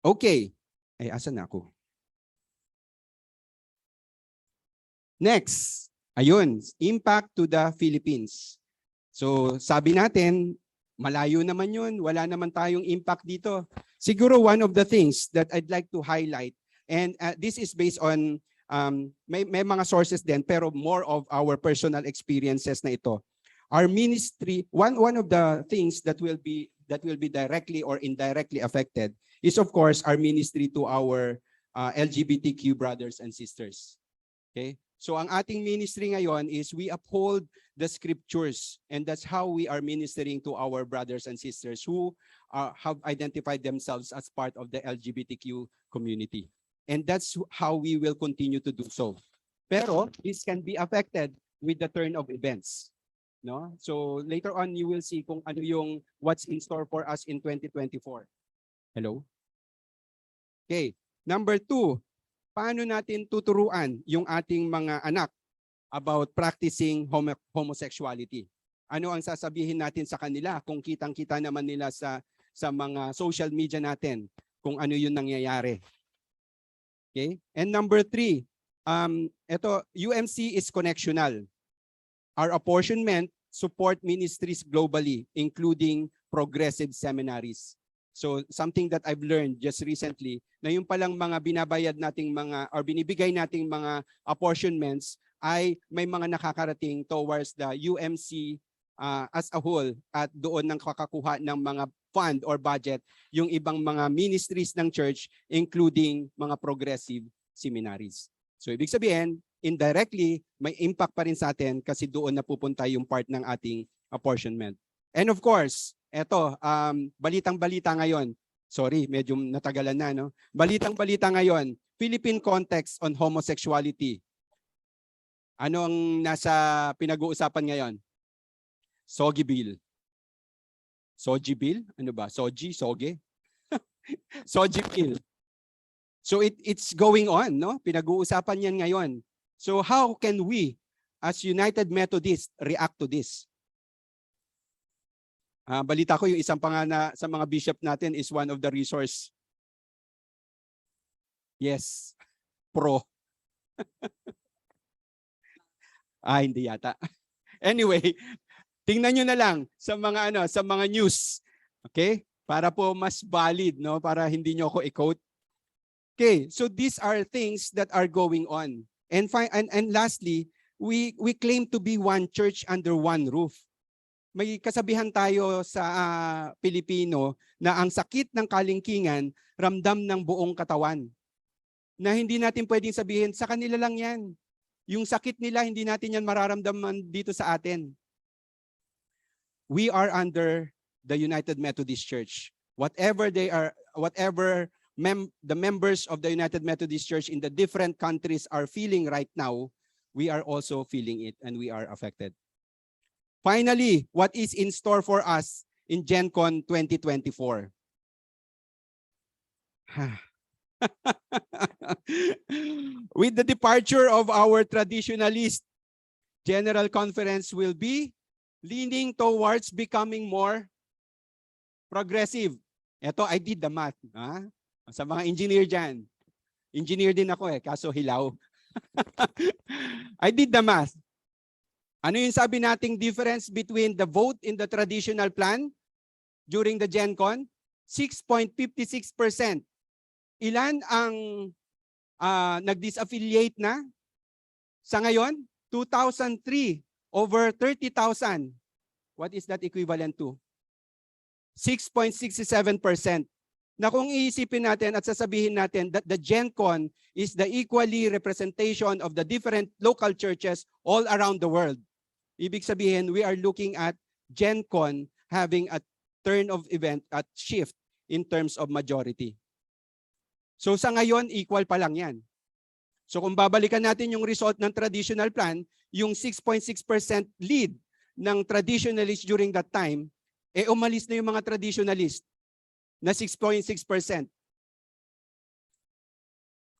Okay. Ay, asan na ako? Next, Ayun, impact to the Philippines. So sabi natin, malayo naman yun, wala naman tayong impact dito. Siguro one of the things that I'd like to highlight, and this is based on, may mga sources din, pero more of our personal experiences na ito. Our ministry, one of the things that will be directly or indirectly affected is of course our ministry to our LGBTQ brothers and sisters. Okay? So ang ating ministry ngayon is we uphold the scriptures, and that's how we are ministering to our brothers and sisters who have identified themselves as part of the LGBTQ community. And that's how we will continue to do so. Pero this can be affected with the turn of events. No? So later on you will see kung ano yung what's in store for us in 2024. Hello? Okay. Number 2, paano natin tuturuan yung ating mga anak about practicing homosexuality? Ano ang sasabihin natin sa kanila kung kitang-kita naman nila sa mga social media natin kung ano yung nangyayari? Okay? And number 3, ito, UMC is connectional. Our apportionment support ministries globally, including progressive seminaries. So something that I've learned just recently, na yung palang mga binabayad nating mga or binibigay nating mga apportionments ay may mga nakakarating towards the UMC as a whole, at doon nang kakakuha ng mga fund or budget yung ibang mga ministries ng church, including mga progressive seminaries. So ibig sabihin, indirectly may impact pa rin sa atin kasi doon napupunta yung part ng ating apportionment. And of course, eto, balitang-balita ngayon. Sorry, medyo natagalan na, no? Balitang-balita ngayon, Philippine context on homosexuality. Ano ang nasa pinag-uusapan ngayon? Sogi Bill. Sogi Bill? Ano ba? Sogi? Soge? Sogi Bill. So it's going on, no? Pinag-uusapan yan ngayon. So how can we, as United Methodists, react to this? Balita ko yung isang pangana sa mga bishop natin is one of the resource. Yes, pro. Hindi yata. Anyway, tingnan nyo na lang sa mga news. Okay? Para po mas valid, no? Para hindi nyo ako i-quote. Okay, so these are things that are going on. And lastly, we claim to be one church under one roof. May kasabihan tayo sa Pilipino na ang sakit ng kalingkingan ramdam ng buong katawan. Na hindi natin pwedeng sabihin sa kanila lang yan. Yung sakit nila hindi natin yan mararamdaman dito sa atin. We are under the United Methodist Church. Whatever they are, the members of the United Methodist Church in the different countries are feeling right now, we are also feeling it and we are affected. Finally, what is in store for us in GenCon 2024? With the departure of our Traditionalist General Conference will be leaning towards becoming more progressive. Ito, I did the math. Sa mga engineer dyan. Engineer din ako kaso hilaw. I did the math. Ano yung sabi nating difference between the vote in the traditional plan during the GenCon? 6.56%. Ilan ang nag-disaffiliate na? Sa ngayon, 2,003 over 30,000. What is that equivalent to? 6.67%. Na kung iisipin natin at sasabihin natin that the GenCon is the equally representation of the different local churches all around the world. Ibig sabihin, we are looking at GenCon having a turn of event at shift in terms of majority. So sa ngayon, equal pa lang yan. So kung babalikan natin yung result ng traditional plan, yung 6.6% lead ng traditionalists during that time, umalis na yung mga traditionalist na 6.6%.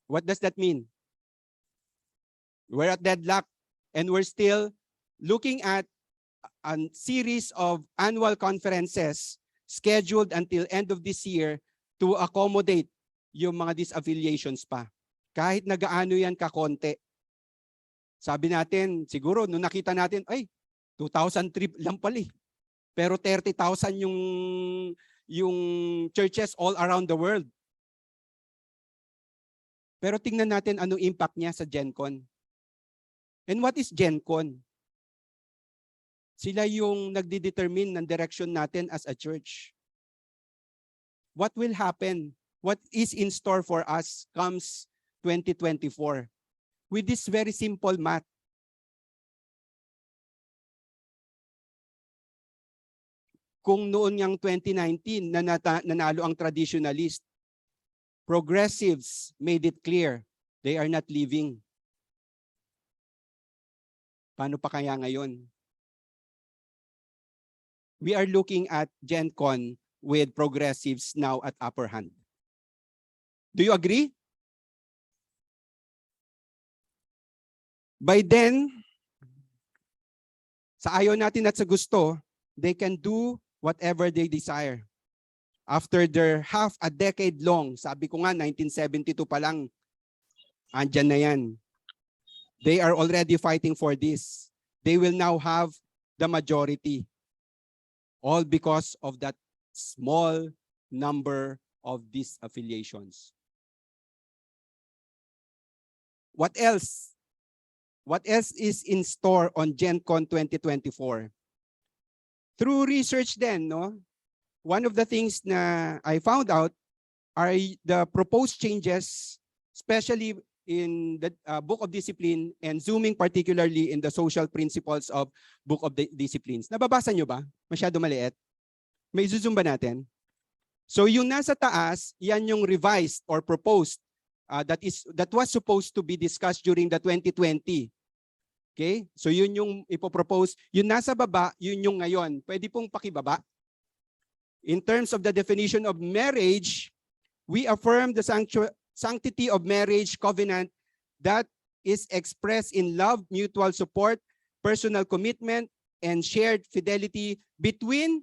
What does that mean? We're at deadlock and we're still looking at a series of annual conferences scheduled until end of this year to accommodate yung mga disaffiliations pa. Kahit nagaano yan kakonti. Sabi natin, siguro, nung nakita natin, ay, 2,003 lang pala eh. Pero 30,000 yung churches all around the world. Pero tingnan natin anong impact niya sa GenCon. And what is GenCon? Sila yung nagdi-determine ng direction natin as a church. What will happen? What is in store for us comes 2024? With this very simple math. Kung noon ngang 2019 nanalo ang traditionalist, progressives made it clear they are not leaving. Paano pa kaya ngayon? We are looking at GenCon with progressives now at upper hand. Do you agree? By then, sa ayaw natin at sa gusto, they can do whatever they desire. After their half a decade long, sabi ko nga 1972 pa lang, andyan na yan. They are already fighting for this. They will now have the majority. All because of that small number of disaffiliations. What else? What else is in store on GenCon 2024? Through research then, no? One of the things na I found out are the proposed changes, especially in the Book of Discipline and zooming particularly in the social principles of Book of Disciplines. Nababasa nyo ba? Masyado maliit? May zoom ba natin? So yung nasa taas, yan yung revised or proposed that was supposed to be discussed during the 2020. Okay? So yun yung ipopropose. Yung nasa baba, yun yung ngayon. Pwede pong pakibaba. In terms of the definition of marriage, we affirm the sanctity of marriage covenant that is expressed in love, mutual support, personal commitment, and shared fidelity between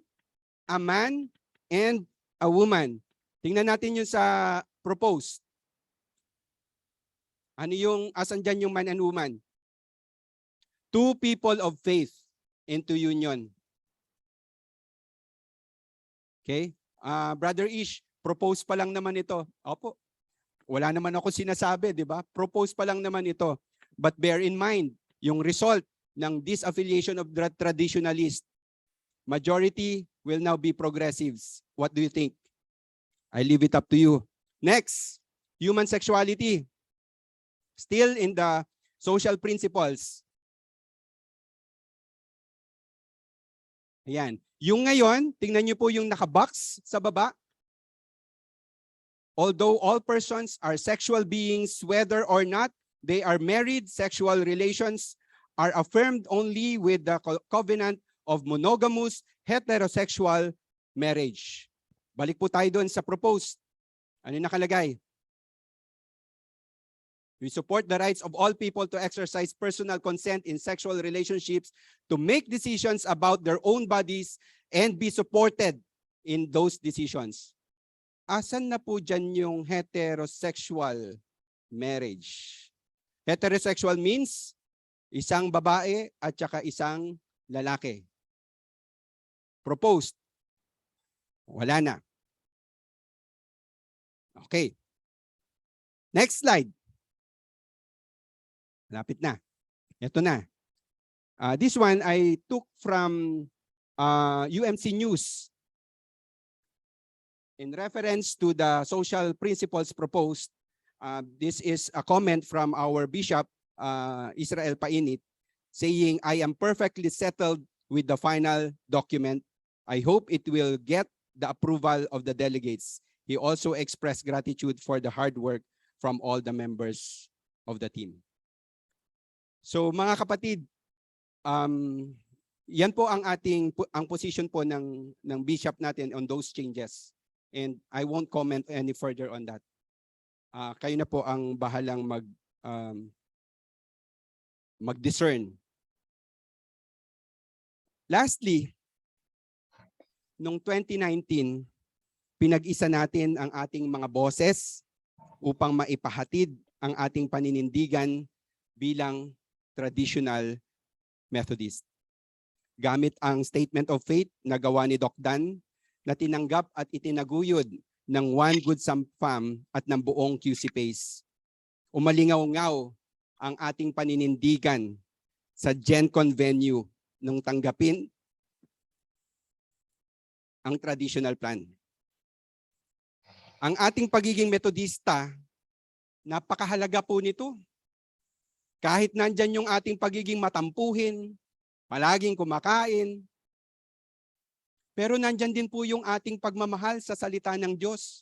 a man and a woman. Tingnan natin yun sa proposed. Ano yung, asan dyan yung man and woman? Two people of faith into union. Okay? Brother Ish, propose pa lang naman ito. Opo. Wala naman ako sinasabi, di ba? Propose pa lang naman ito. But bear in mind, yung result ng disaffiliation of the traditionalist, majority will now be progressives. What do you think? I leave it up to you. Next, human sexuality. Still in the social principles. Ayan. Yung ngayon, tingnan niyo po yung nakabox sa baba. Although all persons are sexual beings, whether or not they are married, sexual relations are affirmed only with the covenant of monogamous heterosexual marriage. Balik po tayo doon sa proposed. Ano yung nakalagay? We support the rights of all people to exercise personal consent in sexual relationships, to make decisions about their own bodies, and be supported in those decisions. Asan na po dyan yung heterosexual marriage? Heterosexual means isang babae at saka isang lalaki. Proposed. Wala na. Okay. Next slide. Lapit na. Ito na. This one I took from UMC News. In reference to the social principles proposed, this is a comment from our Bishop, Israel Painit, saying, I am perfectly settled with the final document. I hope it will get the approval of the delegates. He also expressed gratitude for the hard work from all the members of the team. So mga kapatid, yan po ang position po ng bishop natin on those changes. And I won't comment any further on that. Kayo na po ang bahalang mag-discern. Lastly, noong 2019, pinag-isa natin ang ating mga boses upang maipahatid ang ating paninindigan bilang traditional Methodist. Gamit ang statement of faith na gawa ni Doc Dan na tinanggap at itinaguyod ng OneGoodSamFam at ng buong QC PACE. Umalingaw-ngaw ang ating paninindigan sa GenCon venue nung tanggapin ang traditional plan. Ang ating pagiging Metodista, napakahalaga po nito. Kahit nandyan yung ating pagiging matampuhin, palaging kumakain, pero nandyan din po yung ating pagmamahal sa salita ng Diyos.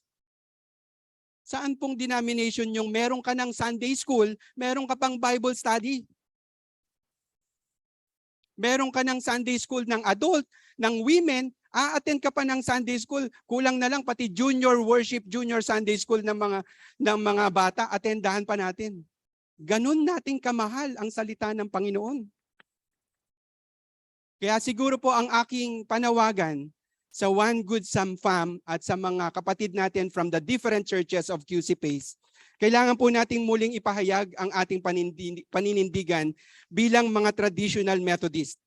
Saan pong denomination yung meron ka ng Sunday school, meron ka pang Bible study? Meron ka ng Sunday school ng adult, ng women, a-attend ka pa ng Sunday school, kulang na lang pati junior worship, junior Sunday school ng mga bata, attendahan pa natin. Ganun nating kamahal ang salita ng Panginoon. Kaya siguro po ang aking panawagan sa OneGoodSamFam at sa mga kapatid natin from the different churches of QC PACE, kailangan po nating muling ipahayag ang ating paninindigan bilang mga traditional Methodist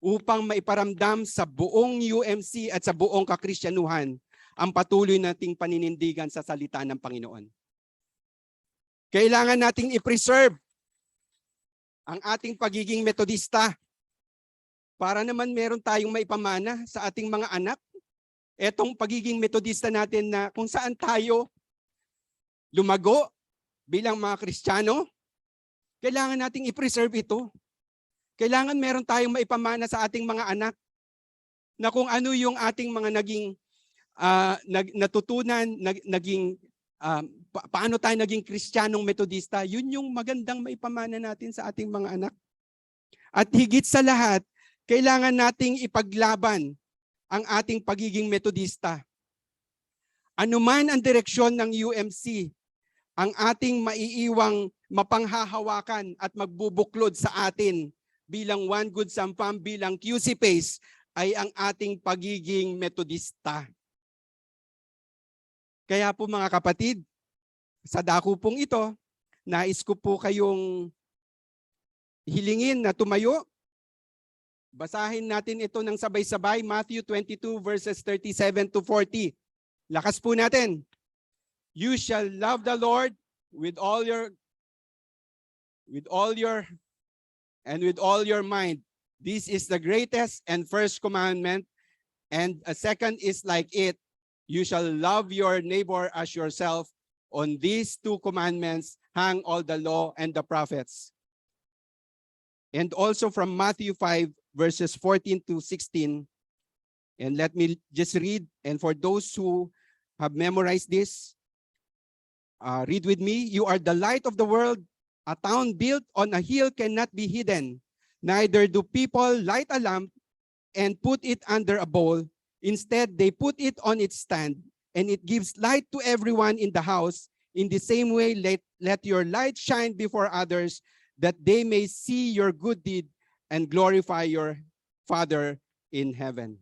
upang maiparamdam sa buong UMC at sa buong kakristyanuhan ang patuloy nating paninindigan sa salita ng Panginoon. Kailangan nating i-preserve ang ating pagiging Metodista para naman meron tayong maipamana sa ating mga anak. Etong pagiging Metodista natin na kung saan tayo lumago bilang mga Kristiyano, kailangan nating i-preserve ito. Kailangan meron tayong maipamana sa ating mga anak na kung ano yung ating mga naging natutunan, paano tayo naging Kristiyanong Metodista, yun yung magandang maipamana natin sa ating mga anak. At higit sa lahat, kailangan nating ipaglaban ang ating pagiging Metodista. Anuman ang direksyon ng UMC, ang ating maiiwang mapanghahawakan at magbubuklod sa atin bilang OneGoodSamFam, bilang QC PACE, ay ang ating pagiging Metodista. Kaya po mga kapatid, sa dako pong ito, nais ko po kayong hilingin na tumayo. Basahin natin ito ng sabay-sabay, Matthew 22 verses 37 to 40. Lakas po natin. You shall love the Lord with all your and with all your mind. This is the greatest and first commandment, and a second is like it. You shall love your neighbor as yourself. On these two commandments hang all the law and the prophets. And also from Matthew 5 verses 14 to 16. And let me just read, and for those who have memorized this, read with me. You are the light of the world. A town built on a hill cannot be hidden. Neither do people light a lamp and put it under a bowl. Instead, they put it on its stand, and it gives light to everyone in the house. In the same way, let your light shine before others, that they may see your good deed and glorify your Father in heaven.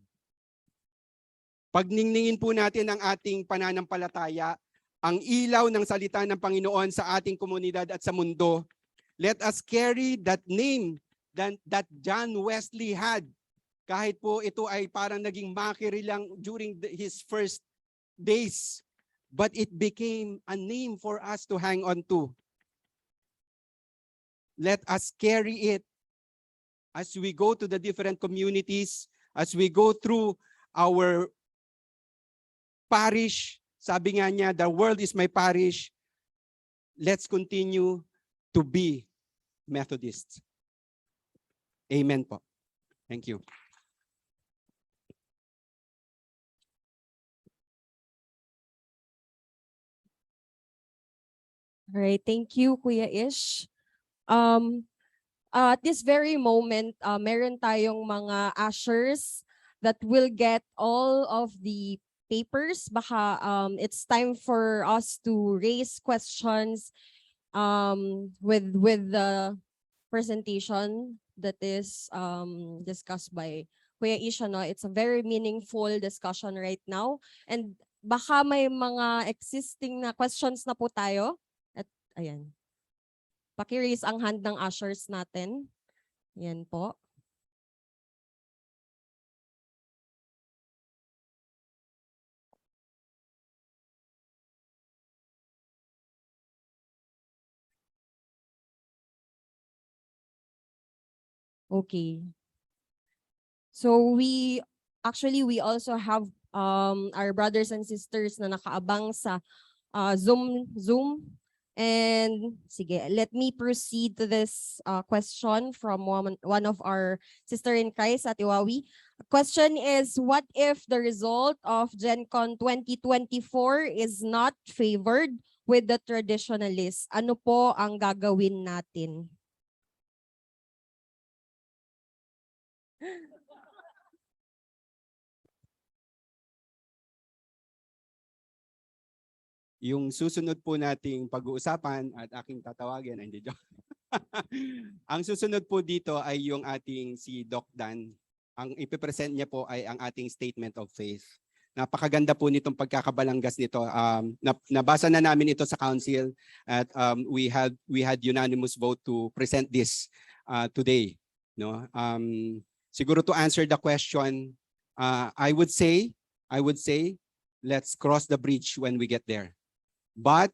Pagningningin po natin ang ating pananampalataya, ang ilaw ng salita ng Panginoon sa ating komunidad at sa mundo. Let us carry that name that John Wesley had. Kahit po ito ay parang naging mockery lang during his first days. But it became a name for us to hang on to. Let us carry it as we go to the different communities, as we go through our parish. Sabi nga niya, the world is my parish. Let's continue to be Methodists. Amen po. Thank you. All right, thank you, Kuya Ish. At this very moment, meron tayong mga ushers that will get all of the papers. Baka it's time for us to raise questions with the presentation that is discussed by Kuya Ish. No? It's a very meaningful discussion right now. And baka may mga existing na questions na po tayo. At ayan. Paki-raise ang hand ng ushers natin. Yan po. Okay. So we also have our brothers and sisters na nakaabang sa Zoom. And sige, let me proceed to this question from one of our sister in Christ at Iwawi. Question is, what if the result of GenCon 2024 is not favored with the traditionalists? Ano po ang gagawin natin? Yung susunod po nating pag-uusapan at aking tatawagin, hindi joke. Ang susunod po dito ay yung ating si Doc Dan. Ang ipipresent niya po ay ang ating statement of faith. Napakaganda po nitong pagkakabalanggas nito. Nabasa na namin ito sa council at we had unanimous vote to present this today. No? Siguro to answer the question, I would say, let's cross the bridge when we get there. But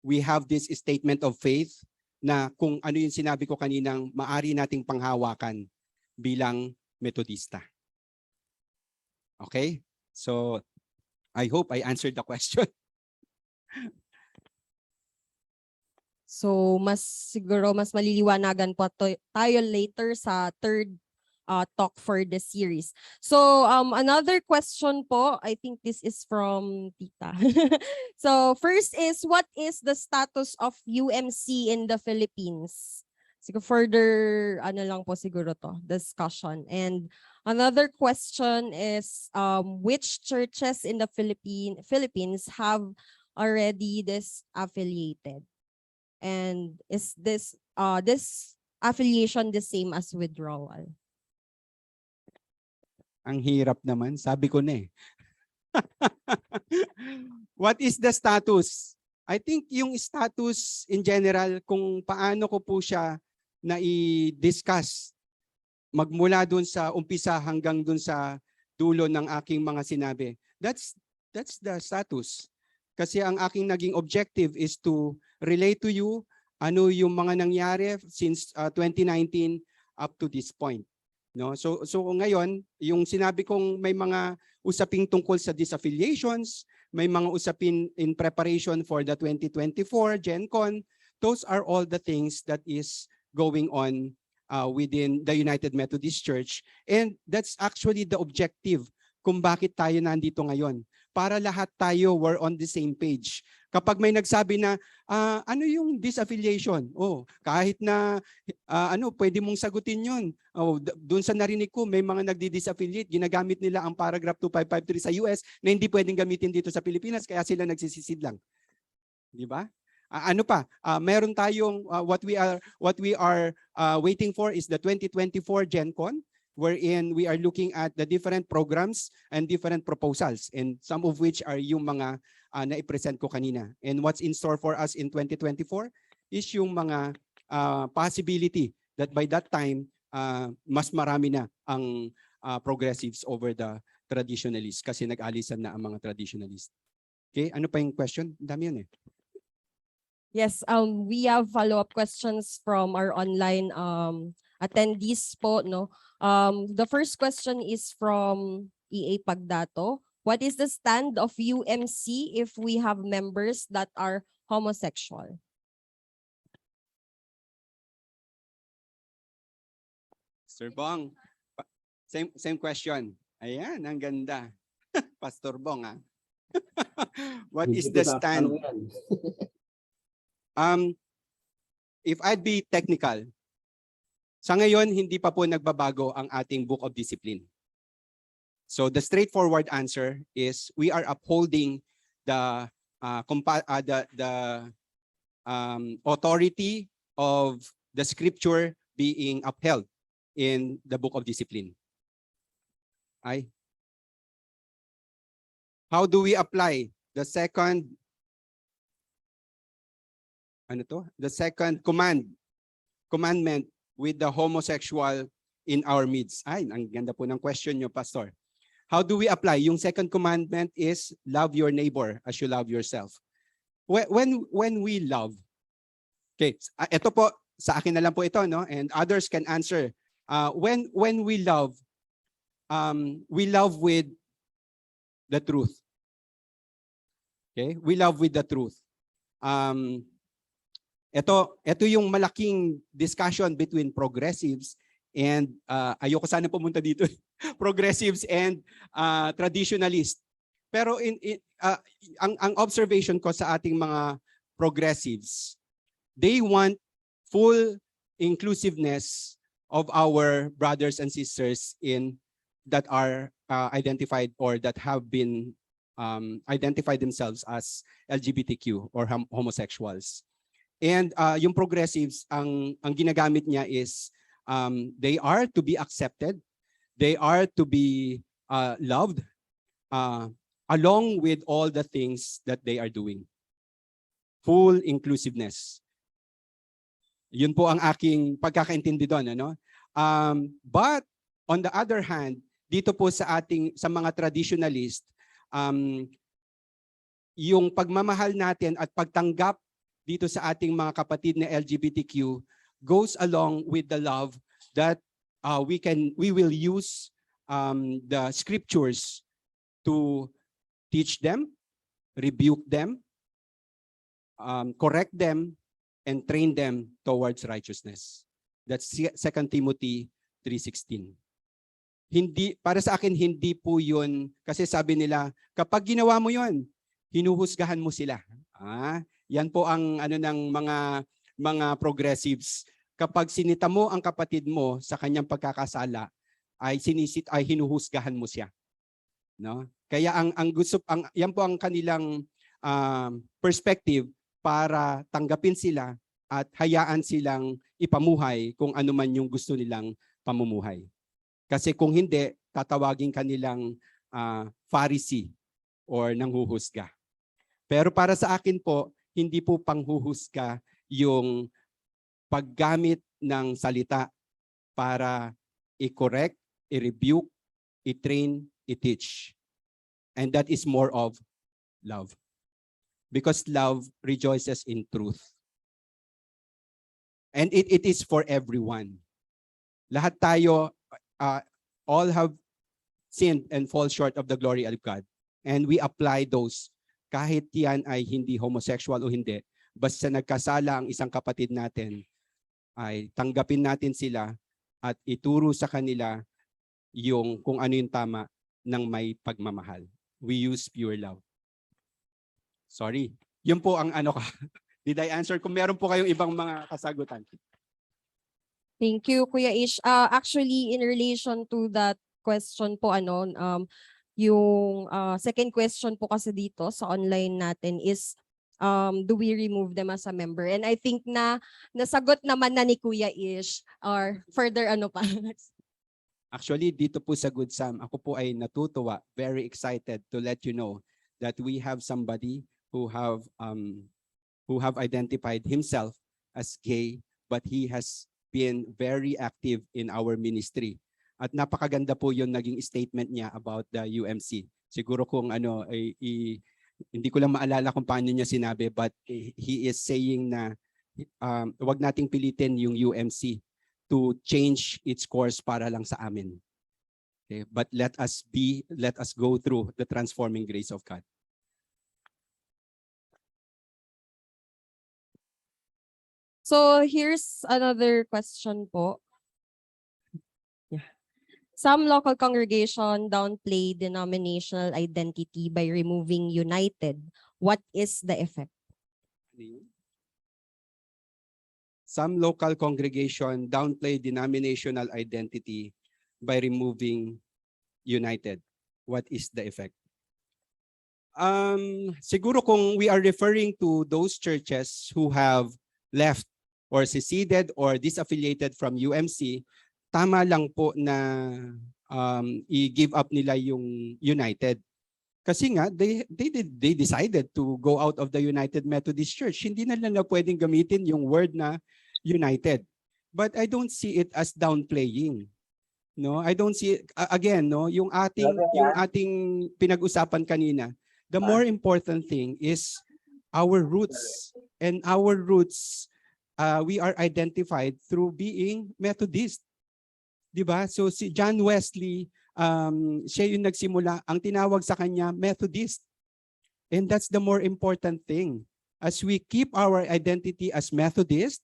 we have this statement of faith na kung ano yung sinabi ko kaninang maari nating panghawakan bilang Metodista. Okay? So, I hope I answered the question. So siguro mas maliliwanagan po tayo later sa third talk for the series. So another question po, I think this is from Tita. So first is, what is the status of UMC in the Philippines? Siguro further lang po siguro to discussion. And another question is, which churches in the Philippines have already disaffiliated? And is this affiliation the same as withdrawal? Ang hirap naman, sabi ko na eh. What is the status? I think yung status in general, kung paano ko po siya na i-discuss magmula dun sa umpisa hanggang dun sa dulo ng aking mga sinabi. That's the status. Kasi ang aking naging objective is to relate to you ano yung mga nangyari since 2019 up to this point. No? So ngayon, yung sinabi kong may mga usaping tungkol sa disaffiliations, may mga usapin in preparation for the 2024 GenCon, those are all the things that is going on within the United Methodist Church. And that's actually the objective kung bakit tayo nandito ngayon. Para lahat tayo were on the same page. Kapag may nagsabi na, ano yung disaffiliation? Oh, kahit na pwede mong sagutin yun. Oh, doon sa narinig ko, may mga nagdi-disaffiliate, ginagamit nila ang paragraph 2553 sa US na hindi pwedeng gamitin dito sa Pilipinas, kaya sila nagsisisid lang. Di ba? Ano pa? Meron tayong what we are waiting for is the 2024 GenCon, wherein we are looking at the different programs and different proposals, and some of which are yung mga na-present ko kanina. And what's in store for us in 2024 is yung mga possibility that by that time, mas marami na ang progressives over the traditionalists kasi nag-alisan na ang mga traditionalists. Okay, ano pa yung question? Dami yun eh. Yes, we have follow-up questions from our online attendees po, no. The first question is from EA Pagdato. What is the stand of UMC if we have members that are homosexual? Sir Bong, same question. Ayan, ang ganda. Pastor Bong, ah. What is the stand? If I'd be technical, sa ngayon, hindi pa po nagbabago ang ating Book of Discipline. So the straightforward answer is we are upholding the authority of the scripture being upheld in the Book of Discipline. How do we apply the second the second command commandment with the homosexual in our midst? Ay, ang ganda po ng question nyo, Pastor. How do we apply? Yung second commandment is love your neighbor as you love yourself. When we love, okay, ito po, sa akin na lang po ito, no? And others can answer. When we love with the truth. Okay? We love with the truth. Ito yung malaking discussion between progressives and ayoko sana pumunta dito. Progressives and traditionalists. Pero ang observation ko sa ating mga progressives, they want full inclusiveness of our brothers and sisters that are identified or that have been identified themselves as LGBTQ or homosexuals. And yung progressives, ang ginagamit niya is they are to be accepted, they are to be loved along with all the things that they are doing. Full inclusiveness. Yun po ang aking pagkakaintindi doon, ano? But on the other hand, dito po sa mga traditionalist, yung pagmamahal natin at pagtanggap dito sa ating mga kapatid na LGBTQ goes along with the love that we will use the scriptures to teach them, rebuke them, correct them, and train them towards righteousness. That's 2 Timothy 3:16. Hindi, para sa akin, hindi po yun, kasi sabi nila, kapag ginawa mo yun, hinuhusgahan mo sila. Yan po ang ng mga progressives. Kapag sinita mo ang kapatid mo sa kanyang pagkakasala, ay hinuhusgahan mo siya. No? Kaya yan po ang kanilang perspective para tanggapin sila at hayaan silang ipamuhay kung ano man yung gusto nilang pamumuhay. Kasi kung hindi, tatawagin kanilang Pharisee or nanghuhusga. Pero para sa akin po, hindi po panghuhusga yung paggamit ng salita para i-correct, i-rebuke, i-train, i-teach. And that is more of love. Because love rejoices in truth. And it is for everyone. Lahat tayo, all have sinned and fall short of the glory of God. And we apply those kahit yan ay hindi homosexual o hindi. Basta nagkasala ang isang kapatid natin, ay tanggapin natin sila at ituro sa kanila yung kung ano yung tama ng may pagmamahal. We use pure love. Sorry. Yun po ang ano ka. Did I answer? Kung meron po kayong ibang mga kasagutan. Thank you, Kuya Ish. Actually, in relation to that question po, yung second question po kasi dito sa online natin is, do we remove them as a member? And I think na nasagot naman na ni Kuya Ish or further pa. Actually, dito po sa Good Sam, ako po ay natutuwa, very excited to let you know that we have somebody who have identified himself as gay, but he has been very active in our ministry. At napakaganda po yung naging statement niya about the UMC. Siguro kung hindi ko lang maalala kung paano niya sinabi, but he is saying na wag nating pilitin yung UMC to change its course para lang sa amin. Okay? But let us go through the transforming grace of God. So here's another question po. Yeah. Some local congregation downplay denominational identity by removing united. What is the effect? Some local congregation downplay denominational identity by removing united. What is the effect? Siguro kung we are referring to those churches who have left or seceded or disaffiliated from UMC, tama lang po na i-give up nila yung united. Kasi nga, they decided to go out of the United Methodist Church. Hindi na pwedeng gamitin yung word na united. but I don't see it as downplaying. No, I don't see it, again, no, yung ating pinag-usapan kanina. The more important thing is our roots, and our roots we are identified through being Methodist. 'Di ba? So si John Wesley, siya yung nagsimula, ang tinawag sa kanya Methodist. And that's the more important thing. As we keep our identity as Methodist,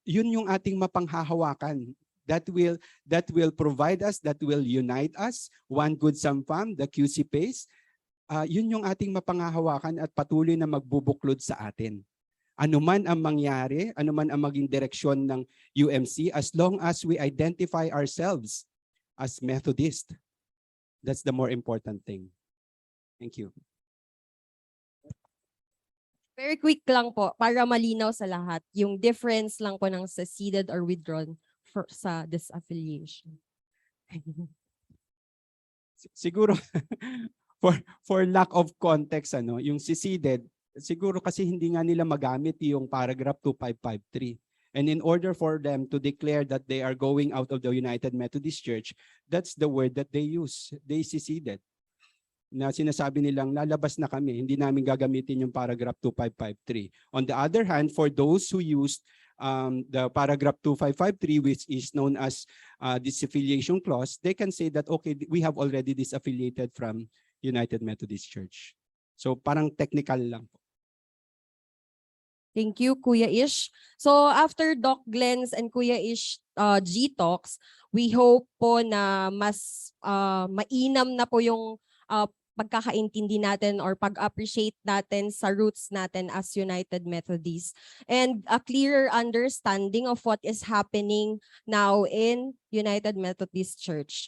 yun yung ating mapanghahawakan. That will provide us, that will unite us. OneGoodSamFam, the QC Pace, yun yung ating mapanghahawakan at patuloy na magbubuklod sa atin. Ano man ang mangyari, ano man ang maging direksyon ng UMC, as long as we identify ourselves as Methodist, that's the more important thing. Thank you. Very quick lang po, para malinaw sa lahat, yung difference lang po ng seceded or withdrawn sa disaffiliation. Siguro, for lack of context, yung seceded, siguro kasi hindi nga nila magamit yung paragraph 2553. And in order for them to declare that they are going out of the United Methodist Church, that's the word that they use. They seceded. Na sinasabi nilang lalabas na kami, hindi namin gagamitin yung paragraph 2553. On the other hand, for those who used the paragraph 2553, which is known as disaffiliation clause, they can say that, okay, we have already disaffiliated from United Methodist Church. So parang technical lang po. Thank you, Kuya Ish. So after Doc Glenn's and Kuya Ish GTalks, we hope po na mas mainam na po yung pagkakaintindi natin or pag-appreciate natin sa roots natin as United Methodists, and a clearer understanding of what is happening now in United Methodist Church.